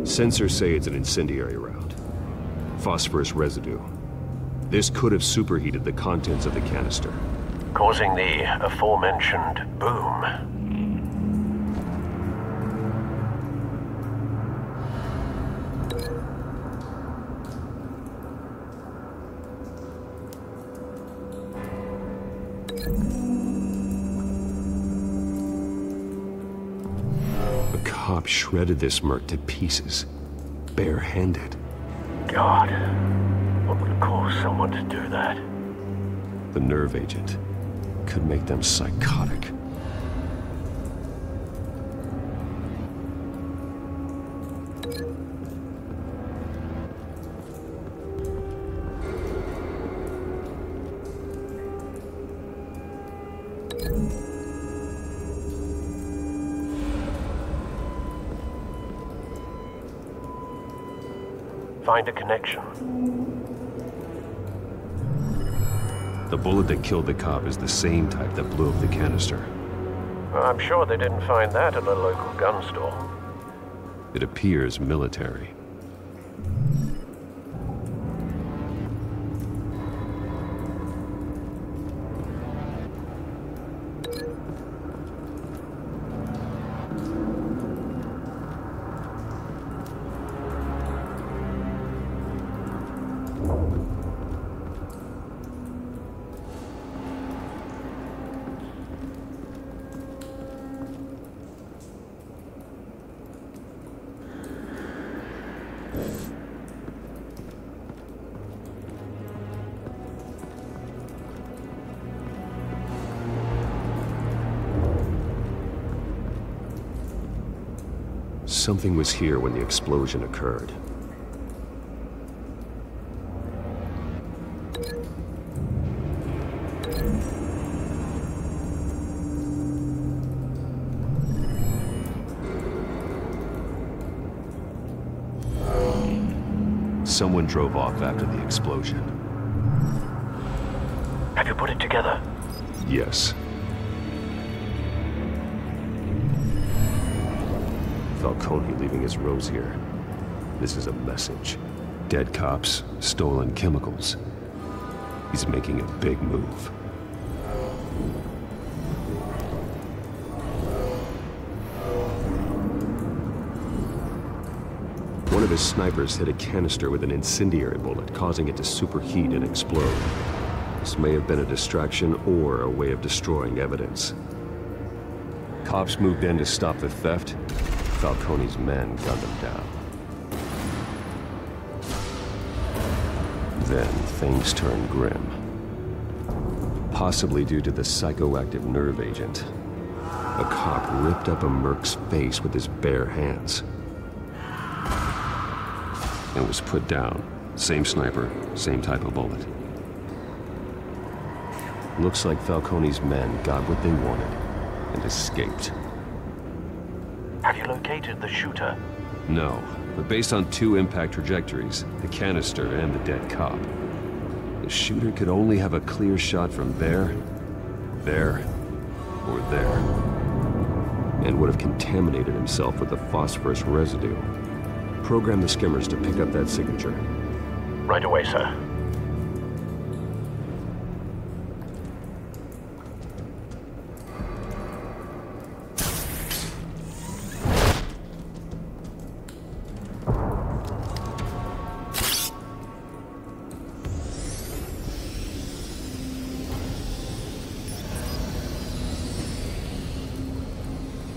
Sensors say it's an incendiary round. Phosphorus residue. This could have superheated the contents of the canister, causing the aforementioned boom. A cop shredded this merc to pieces, bare-handed. God, what would cause someone to do that? The nerve agent could make them psychotic. Find a connection. The bullet that killed the cop is the same type that blew up the canister. I'm sure they didn't find that at a local gun store. It appears military. Something was here when the explosion occurred. Someone drove off after the explosion. Have you put it together? Yes. Falcone leaving his rose here. This is a message. Dead cops, stolen chemicals. He's making a big move. One of his snipers hit a canister with an incendiary bullet, causing it to superheat and explode. This may have been a distraction or a way of destroying evidence. Cops moved in to stop the theft. Falcone's men gunned them down. Then things turned grim. Possibly due to the psychoactive nerve agent. A cop ripped up a merc's face with his bare hands. And was put down. Same sniper, same type of bullet. Looks like Falcone's men got what they wanted and escaped. Have you located the shooter? No, but based on two impact trajectories, the canister and the dead cop, the shooter could only have a clear shot from there, or there, and would have contaminated himself with the phosphorus residue. Program the skimmers to pick up that signature. Right away, sir.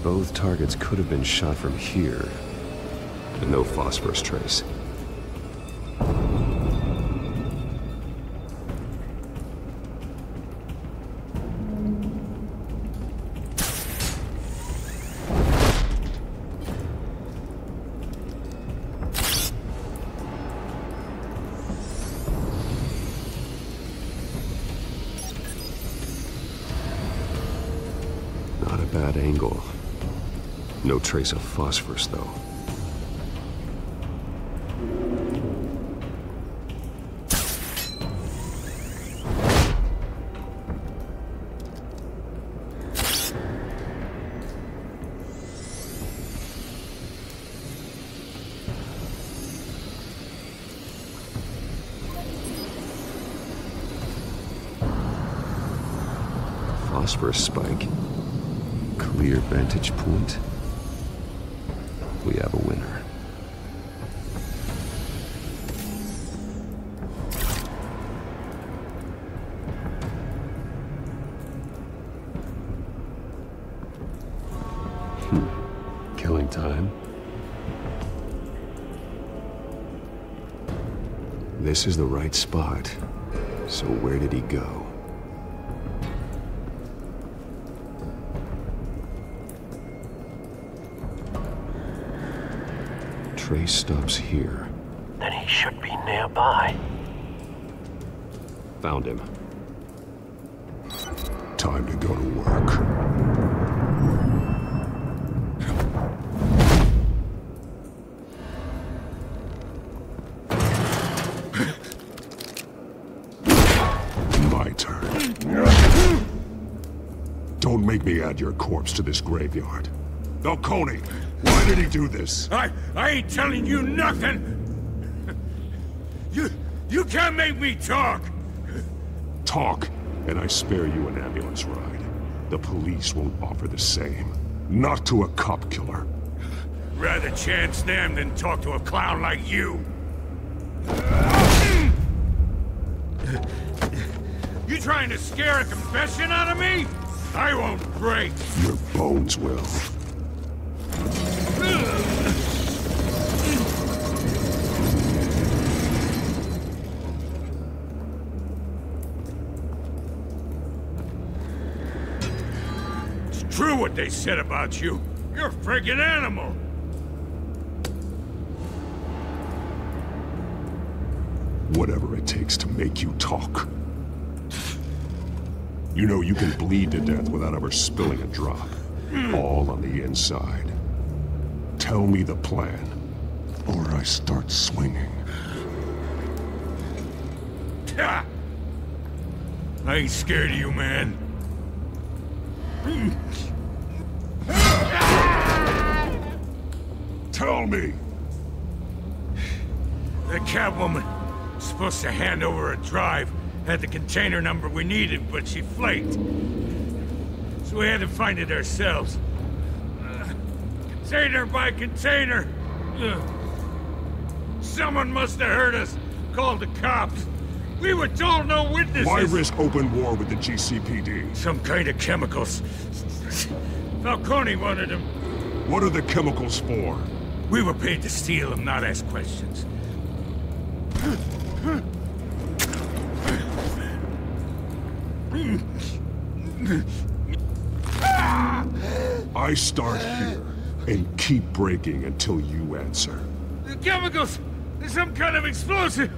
Both targets could have been shot from here. And no phosphorus trace. Not a bad angle. No trace of phosphorus, though. Phosphorus spike. Clear vantage point. We have a winner. Killing time. This is the right spot. So where did he go? Trace stops here. Then he should be nearby. Found him. Time to go to work. My turn. Don't make me add your corpse to this graveyard. Falcone, why did he do this? I ain't telling you nothing! You can't make me talk! Talk, and I spare you an ambulance ride. The police won't offer the same. Not to a cop killer. Rather chance them than talk to a clown like you. You trying to scare a confession out of me? I won't break. Your bones will. It's true what they said about you. You're a friggin' animal. Whatever it takes to make you talk. You know you can bleed to death without ever spilling a drop. All on the inside. Tell me the plan, or I start swinging. I ain't scared of you, man. Tell me! The Catwoman was supposed to hand over a drive. Had the container number we needed, but she flaked. So we had to find it ourselves. Container by container. Someone must have heard us. Called the cops. We were told no witnesses. Why risk open war with the GCPD? Some kind of chemicals. Falcone wanted them. What are the chemicals for? We were paid to steal them, not ask questions. I start here and keep breaking until you answer. The chemicals! There's some kind of explosive!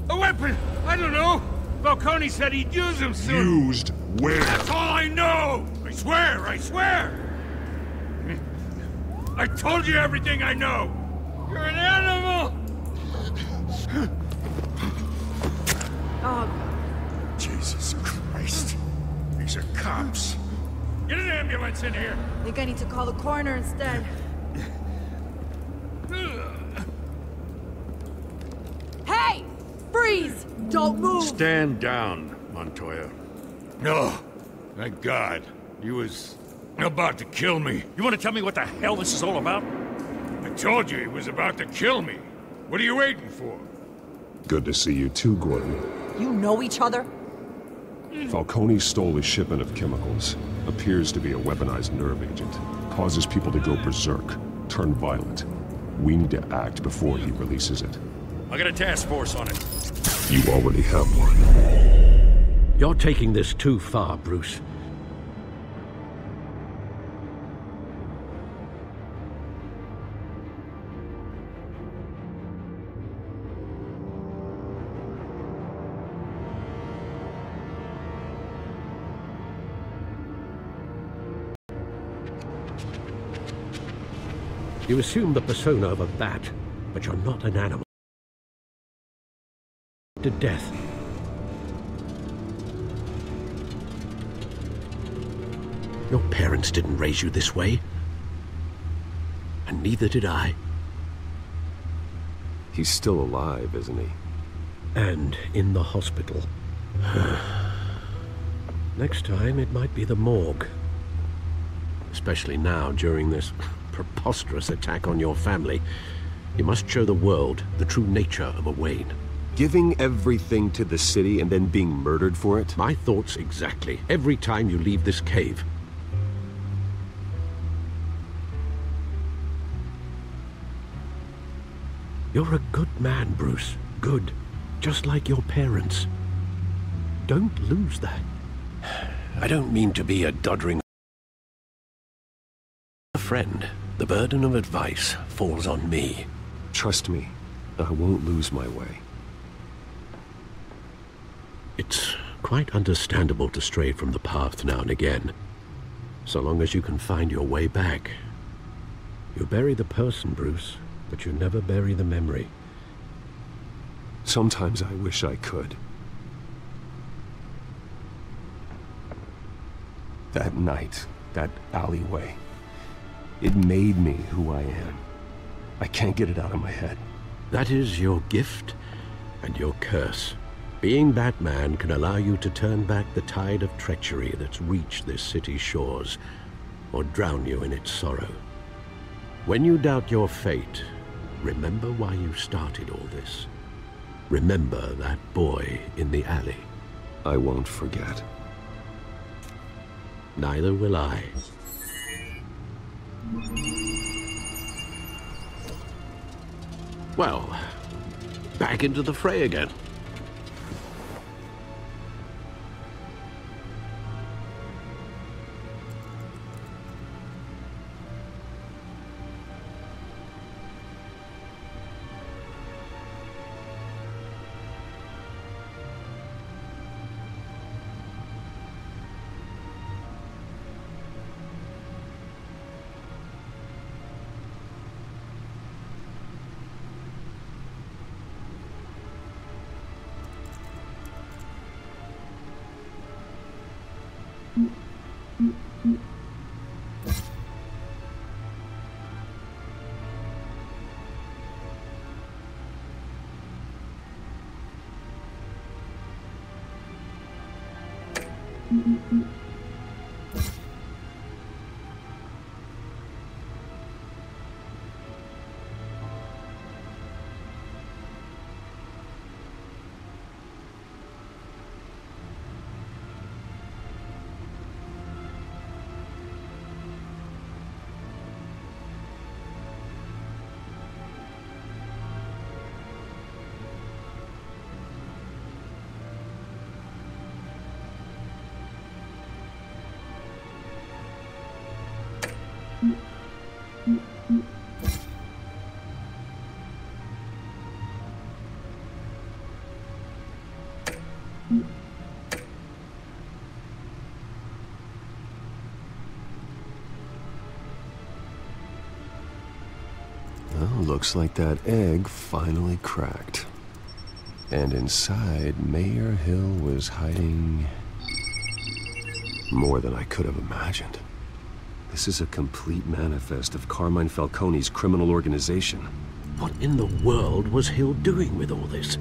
A weapon! I don't know! Falcone said he'd use them soon! Used where? That's all I know! I swear! I swear! I told you everything I know! You're an animal! Oh. Jesus Christ. These are cops. Get an ambulance in here! I think I need to call the coroner instead. Don't move! Stand down, Montoya. No. Thank God. He was about to kill me. You want to tell me what the hell this is all about? I told you he was about to kill me. What are you waiting for? Good to see you too, Gordon. You know each other? Falcone stole a shipment of chemicals. Appears to be a weaponized nerve agent. Causes people to go berserk, turn violent. We need to act before he releases it. I got a task force on it. You already have one. You're taking this too far, Bruce. You assume the persona of a bat, but you're not an animal. To death. Your parents didn't raise you this way. And neither did I. He's still alive, isn't he? And in the hospital. Next time, it might be the morgue. Especially now, during this preposterous attack on your family. You must show the world the true nature of a Wayne. Giving everything to the city and then being murdered for it? My thoughts exactly. Every time you leave this cave. You're a good man, Bruce. Good. Just like your parents. Don't lose that. I don't mean to be a doddering friend. The burden of advice falls on me. Trust me, I won't lose my way. It's quite understandable to stray from the path now and again. So long as you can find your way back. You bury the person, Bruce, but you never bury the memory. Sometimes I wish I could. That night, that alleyway, it made me who I am. I can't get it out of my head. That is your gift and your curse. Being Batman can allow you to turn back the tide of treachery that's reached this city's shores, or drown you in its sorrow. When you doubt your fate, remember why you started all this. Remember that boy in the alley. I won't forget. Neither will I. Well, back into the fray again. Looks like that egg finally cracked. And inside, Mayor Hill was hiding more than I could have imagined. This is a complete manifest of Carmine Falcone's criminal organization. What in the world was Hill doing with all this?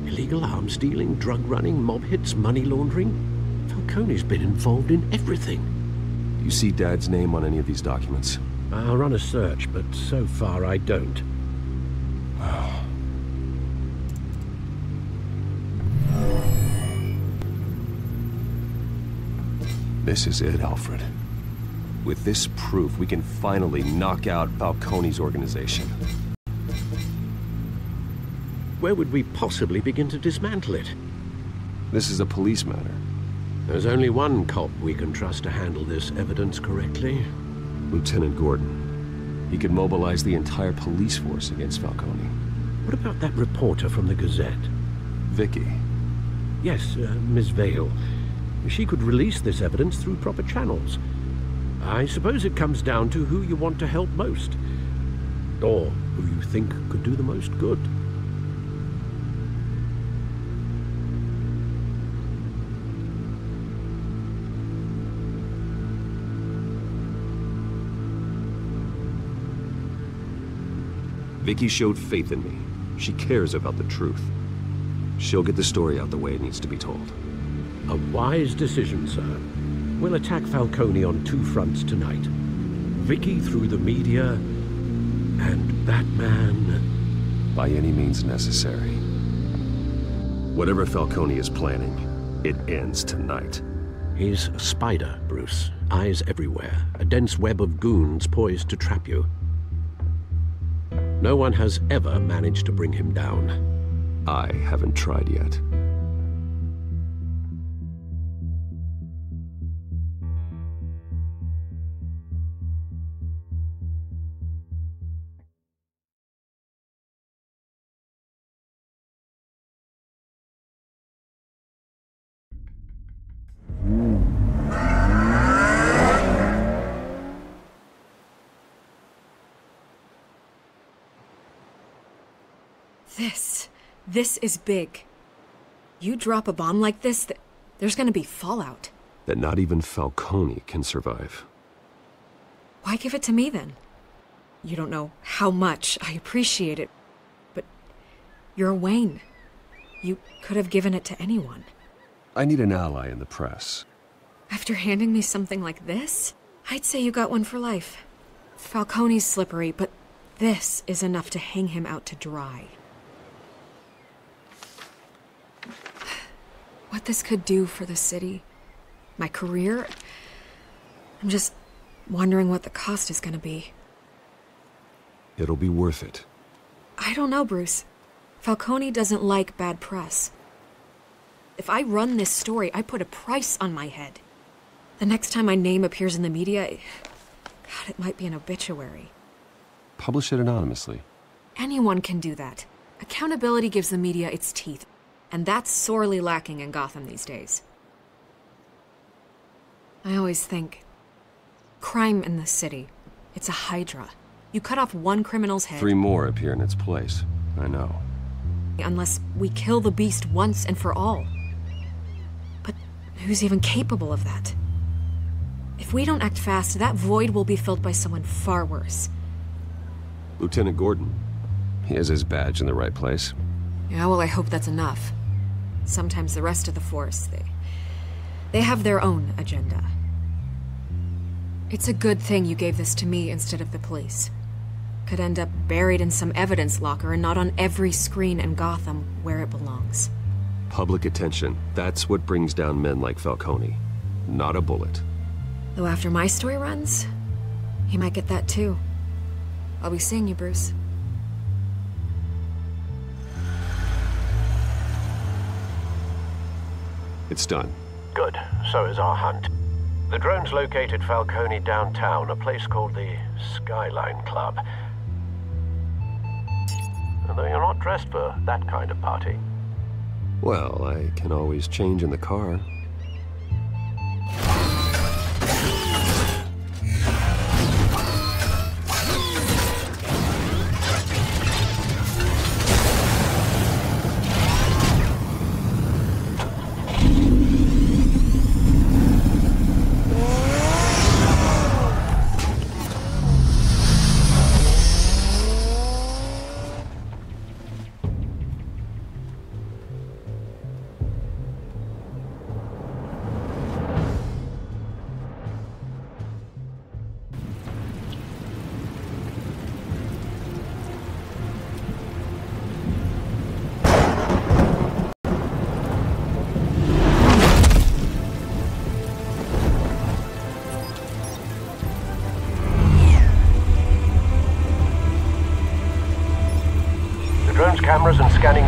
Illegal arms dealing, drug running, mob hits, money laundering. Falcone's been involved in everything. Do you see Dad's name on any of these documents? I'll run a search, but so far I don't. This is it, Alfred. With this proof, we can finally knock out Falcone's organization. Where would we possibly begin to dismantle it? This is a police matter. There's only one cop we can trust to handle this evidence correctly. Lieutenant Gordon. He could mobilize the entire police force against Falcone. What about that reporter from the Gazette? Vicky. Yes, Miss Vale. She could release this evidence through proper channels. I suppose it comes down to who you want to help most. Or who you think could do the most good. Vicky showed faith in me. She cares about the truth. She'll get the story out the way it needs to be told. A wise decision, sir. We'll attack Falcone on two fronts tonight. Vicky through the media, and Batman... by any means necessary. Whatever Falcone is planning, it ends tonight. He's a spider, Bruce. Eyes everywhere. A dense web of goons poised to trap you. No one has ever managed to bring him down. I haven't tried yet. This is big. You drop a bomb like this, there's gonna be fallout. That not even Falcone can survive. Why give it to me, then? You don't know how much I appreciate it, but you're Wayne. You could have given it to anyone. I need an ally in the press. After handing me something like this, I'd say you got one for life. Falcone's slippery, but this is enough to hang him out to dry. What this could do for the city, my career, I'm just wondering what the cost is gonna be. It'll be worth it. I don't know, Bruce. Falcone doesn't like bad press. If I run this story, I put a price on my head. The next time my name appears in the media, God, it might be an obituary. Publish it anonymously. Anyone can do that. Accountability gives the media its teeth. And that's sorely lacking in Gotham these days. I always think, crime in the city, it's a hydra. You cut off one criminal's head... 3 more appear in its place. I know. Unless we kill the beast once and for all. But who's even capable of that? If we don't act fast, that void will be filled by someone far worse. Lieutenant Gordon. He has his badge in the right place. Yeah, well, I hope that's enough. Sometimes the rest of the force, they have their own agenda. It's a good thing you gave this to me instead of the police. Could end up buried in some evidence locker and not on every screen in Gotham where it belongs. Public attention. That's what brings down men like Falcone. Not a bullet. Though after my story runs, he might get that too. I'll be seeing you, Bruce. It's done. Good. So is our hunt. The drone's located Falcone downtown, a place called the Skyline Club. Although you're not dressed for that kind of party. Well, I can always change in the car.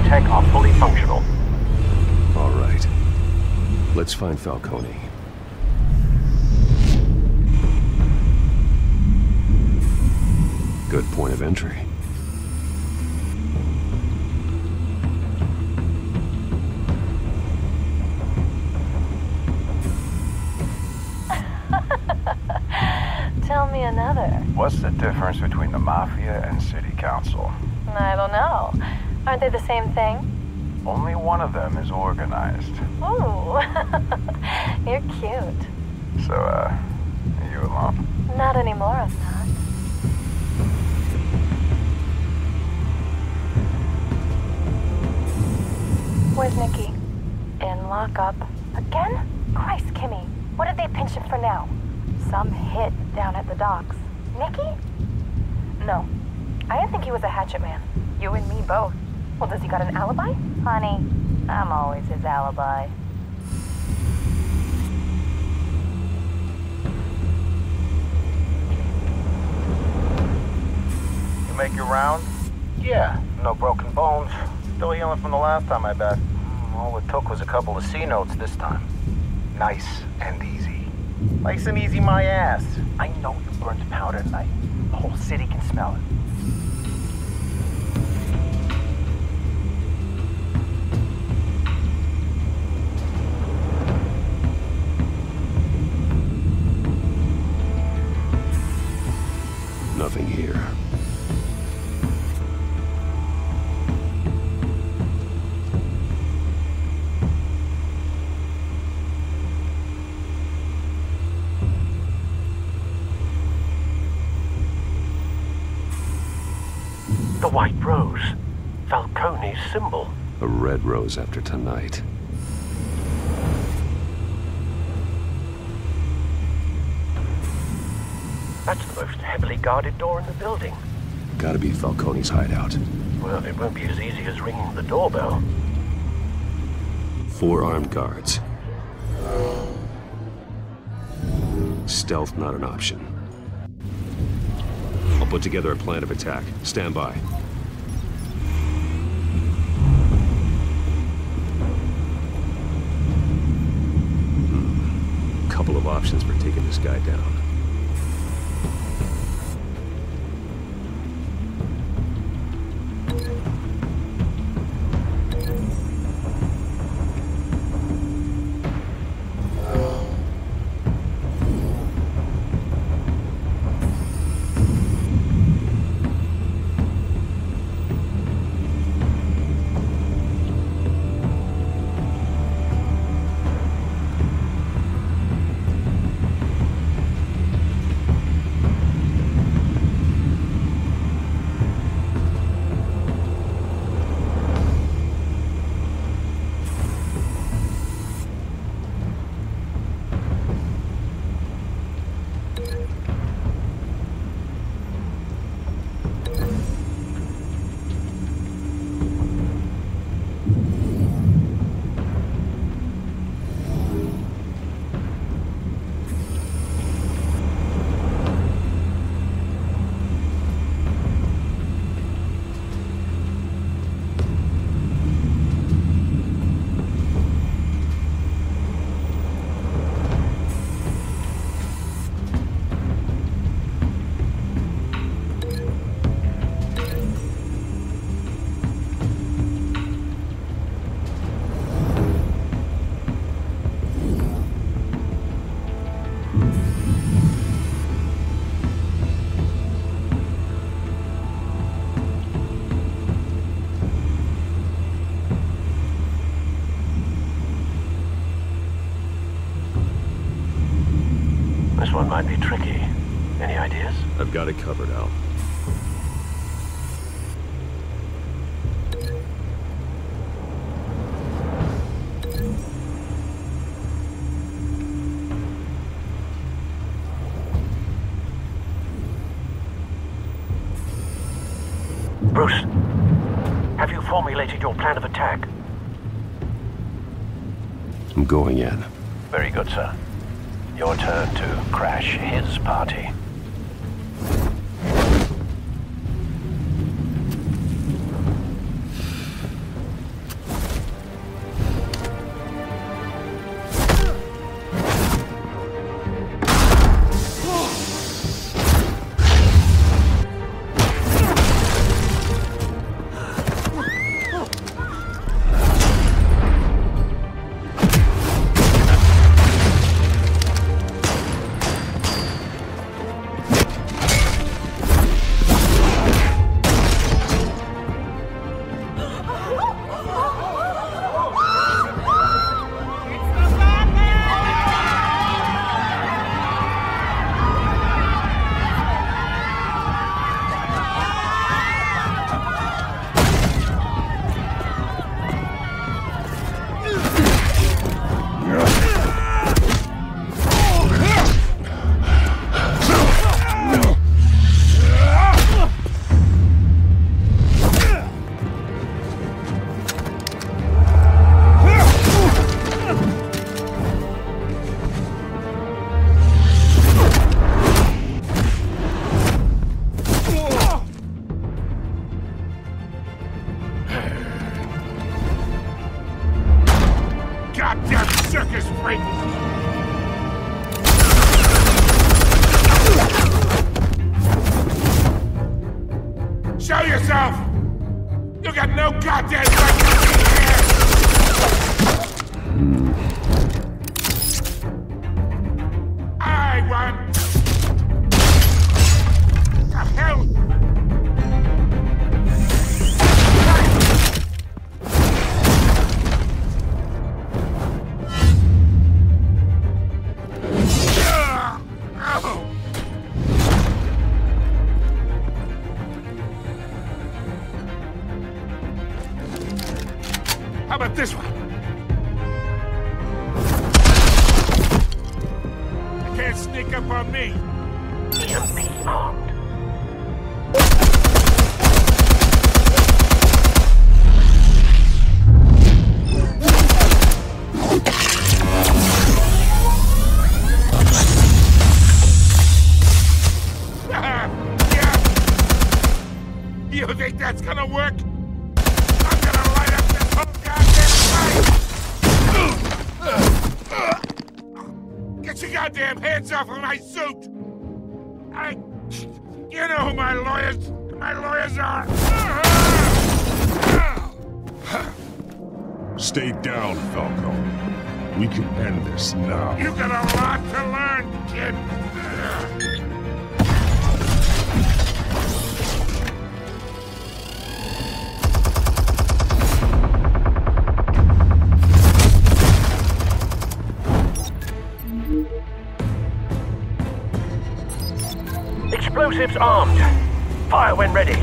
tech are fully functional. All right. Let's find Falcone. Good point of entry. Tell me another. What's the difference between the Mafia and City Council? I don't know. Aren't they the same thing? Only one of them is organized. Ooh, you're cute. So, are you alone? Not anymore, I'm not. Where's Nicky? In lockup. Again? Christ, Kimmy. What did they pinch him for now? Some hit down at the docks. Nicky? No. I didn't think he was a hatchet man. You and me both. Well, does he got an alibi? Honey, I'm always his alibi. You make your round? Yeah, no broken bones. Still healing from the last time, I bet. All it took was a couple of C notes this time. Nice and easy. Nice and easy, my ass. I know you burned powder tonight. The whole city can smell it. Nothing here. The White Rose. Falcone's symbol. A red rose after tonight. That's the most heavily guarded door in the building. Gotta be Falcone's hideout. Well, it won't be as easy as ringing the doorbell. 4 armed guards. Stealth not an option. I'll put together a plan of attack. Stand by. Couple of options for taking this guy down. This one might be tricky. Any ideas? I've got it covered, Al. Bruce, have you formulated your plan of attack? I'm going in. Very good, sir. Your turn to crash his party. Show yourself! You got no goddamn right to be here! I want... The hell? How about this one? You can't sneak up on me. EMP armed. You think that's gonna work? I'm gonna light up this whole goddamn place! Get your goddamn hands off of my suit! You know who my lawyers are! Stay down, Falco. We can end this now. You got a lot to learn, kid! Explosives armed. Fire when ready.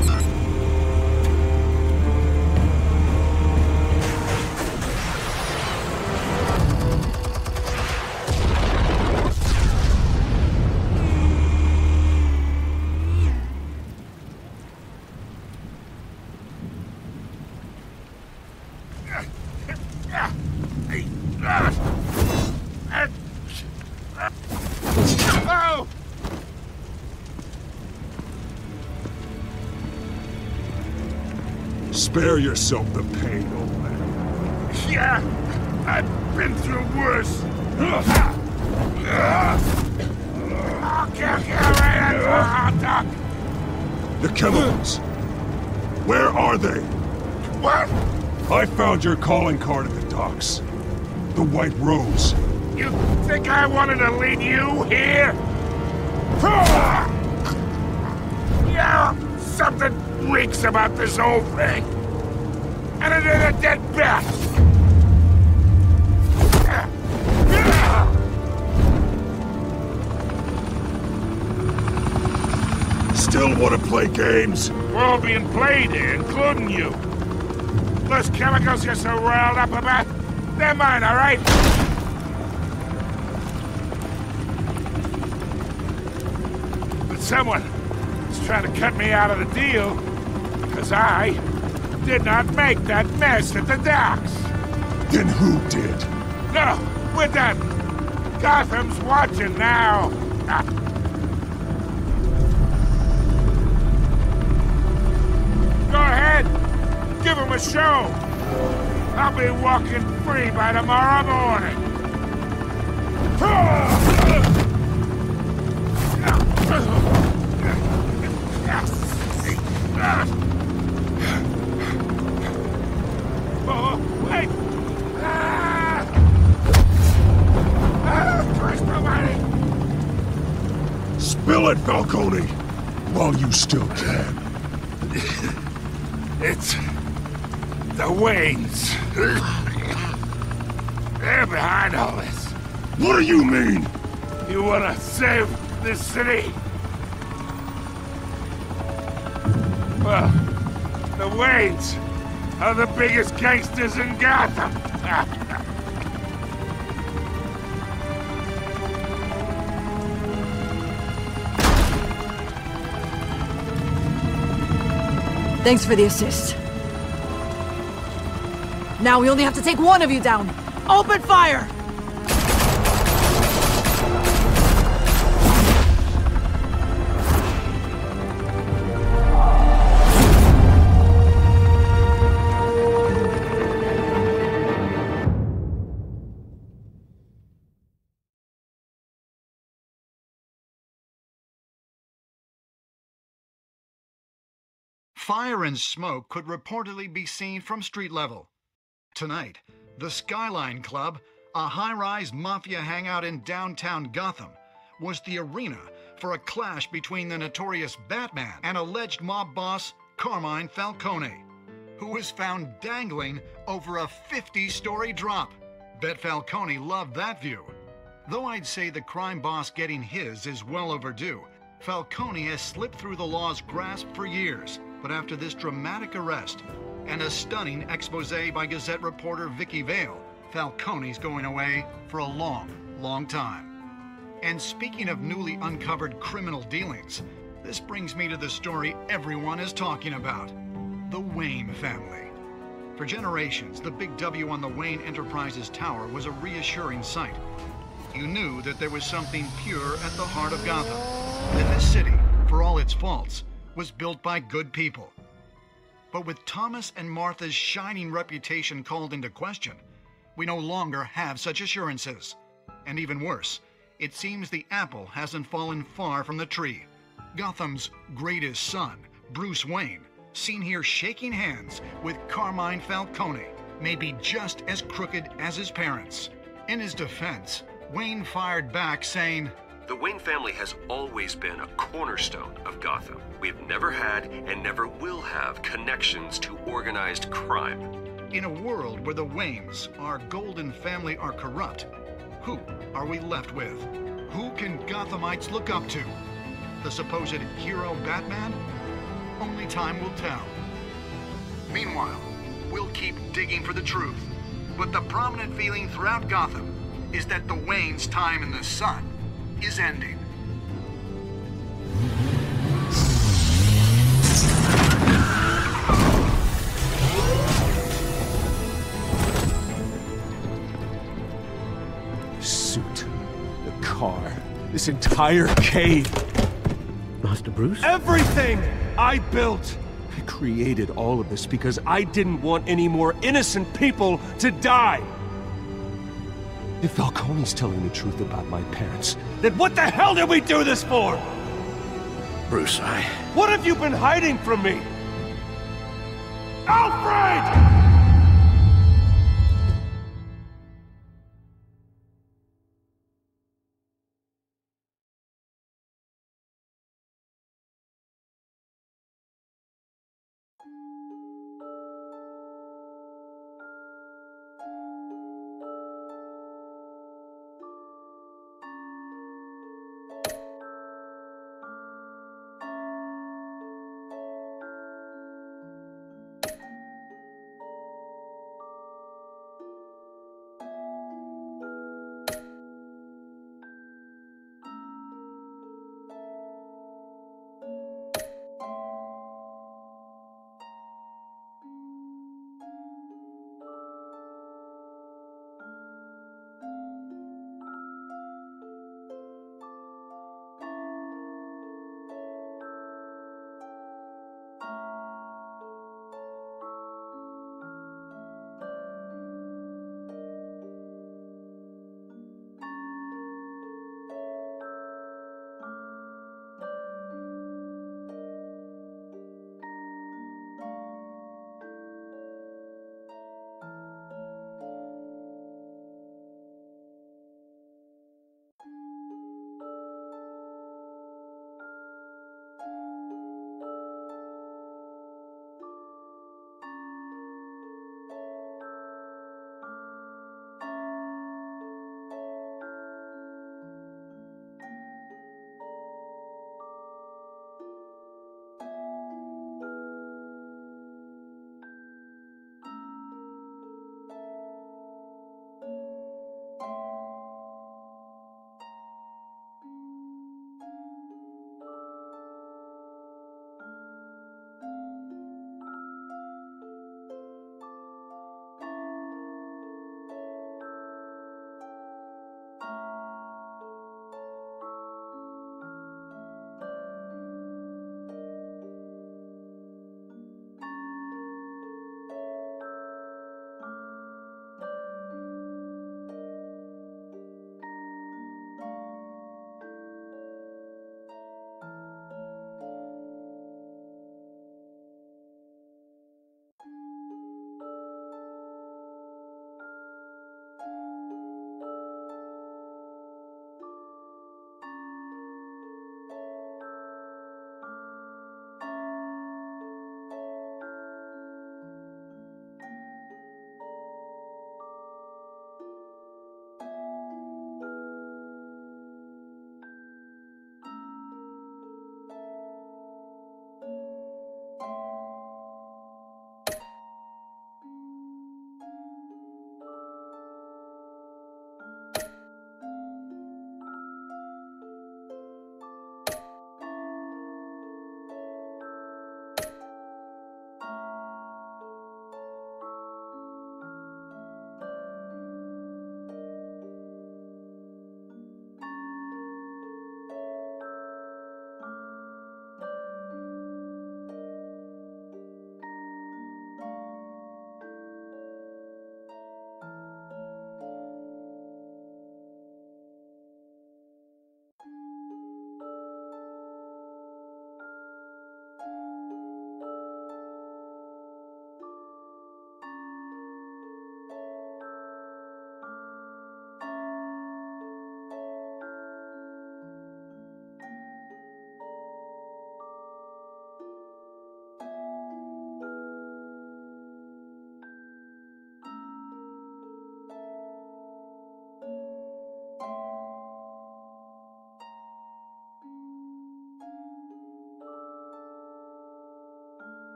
Oh! Spare yourself the pain, old man. Yeah, I've been through worse. I'll kill you right into a hot dog. The chemicals. Where are they? What? I found your calling card at the docks. The White Rose. You think I wanted to lead you here? Yeah, something reeks about this whole thing. And it is a dead bat. Still want to play games? We're all being played here, including you. Those chemicals you're so riled up about, they're mine, all right? But someone is trying to cut me out of the deal because I did not make that mess at the docks. Then who did? No, we're done. Gotham's watching now. Go ahead. Give him a show. I'll be walking free by tomorrow morning. Oh, wait! Christ almighty! Spill it, Falcone, while you still can. It's the Waynes. They're behind all this. What do you mean? You wanna save this city? Well, the Waynes are the biggest gangsters in Gotham. Thanks for the assist. Now we only have to take one of you down. Open fire! Fire and smoke could reportedly be seen from street level. Tonight, the Skyline Club, a high-rise mafia hangout in downtown Gotham, was the arena for a clash between the notorious Batman and alleged mob boss Carmine Falcone, who was found dangling over a 50-story drop. Bet Falcone loved that view. Though I'd say the crime boss getting his is well overdue, Falcone has slipped through the law's grasp for years. But after this dramatic arrest and a stunning expose by Gazette reporter Vicky Vale, Falcone's going away for a long, long time. And speaking of newly uncovered criminal dealings, this brings me to the story everyone is talking about: the Wayne family. For generations, the big W on the Wayne Enterprises Tower was a reassuring sight. You knew that there was something pure at the heart of Gotham, that this city, for all its faults, was built by good people. But with Thomas and Martha's shining reputation called into question, we no longer have such assurances. And even worse, it seems the apple hasn't fallen far from the tree. Gotham's greatest son, Bruce Wayne, seen here shaking hands with Carmine Falcone, may be just as crooked as his parents. In his defense, Wayne fired back saying, "The Wayne family has always been a cornerstone of Gotham. We've never had and never will have connections to organized crime." In a world where the Waynes, our golden family, are corrupt, who are we left with? Who can Gothamites look up to? The supposed hero Batman? Only time will tell. Meanwhile, we'll keep digging for the truth. But the prominent feeling throughout Gotham is that the Waynes' time in the sun is ending. The suit, the car, this entire cave. Master Bruce? Everything I built! I created all of this because I didn't want any more innocent people to die! If Falcone's telling the truth about my parents, then what the hell did we do this for? Bruce, What have you been hiding from me? Alfred!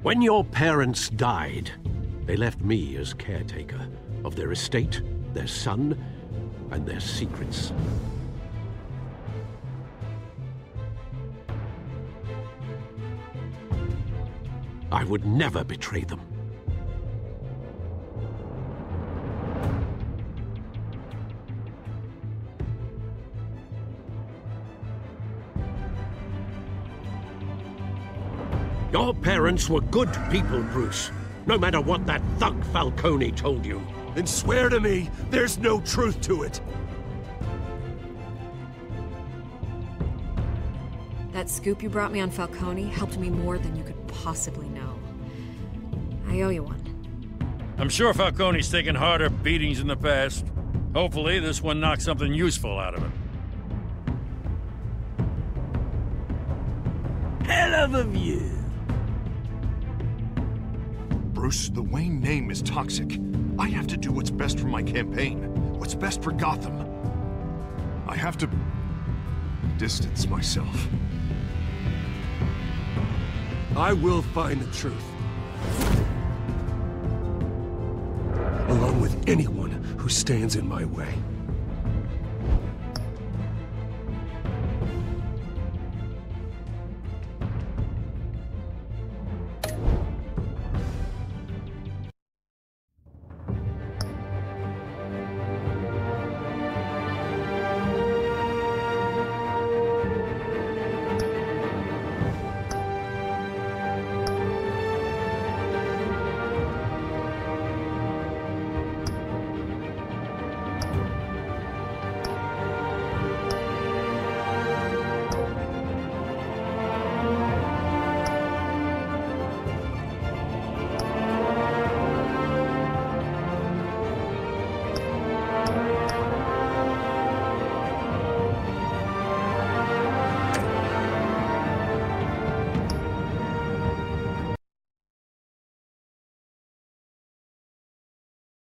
When your parents died, they left me as caretaker of their estate, their son, and their secrets. I would never betray them. Your parents were good people, Bruce. No matter what that thug Falcone told you. Then swear to me there's no truth to it. That scoop you brought me on Falcone helped me more than you could possibly know. I owe you one. I'm sure Falcone's taken harder beatings in the past. Hopefully this one knocks something useful out of him. Hell of a view. Bruce, the Wayne name is toxic. I have to do what's best for my campaign. What's best for Gotham. I have to distance myself. I will find the truth. Along with anyone who stands in my way.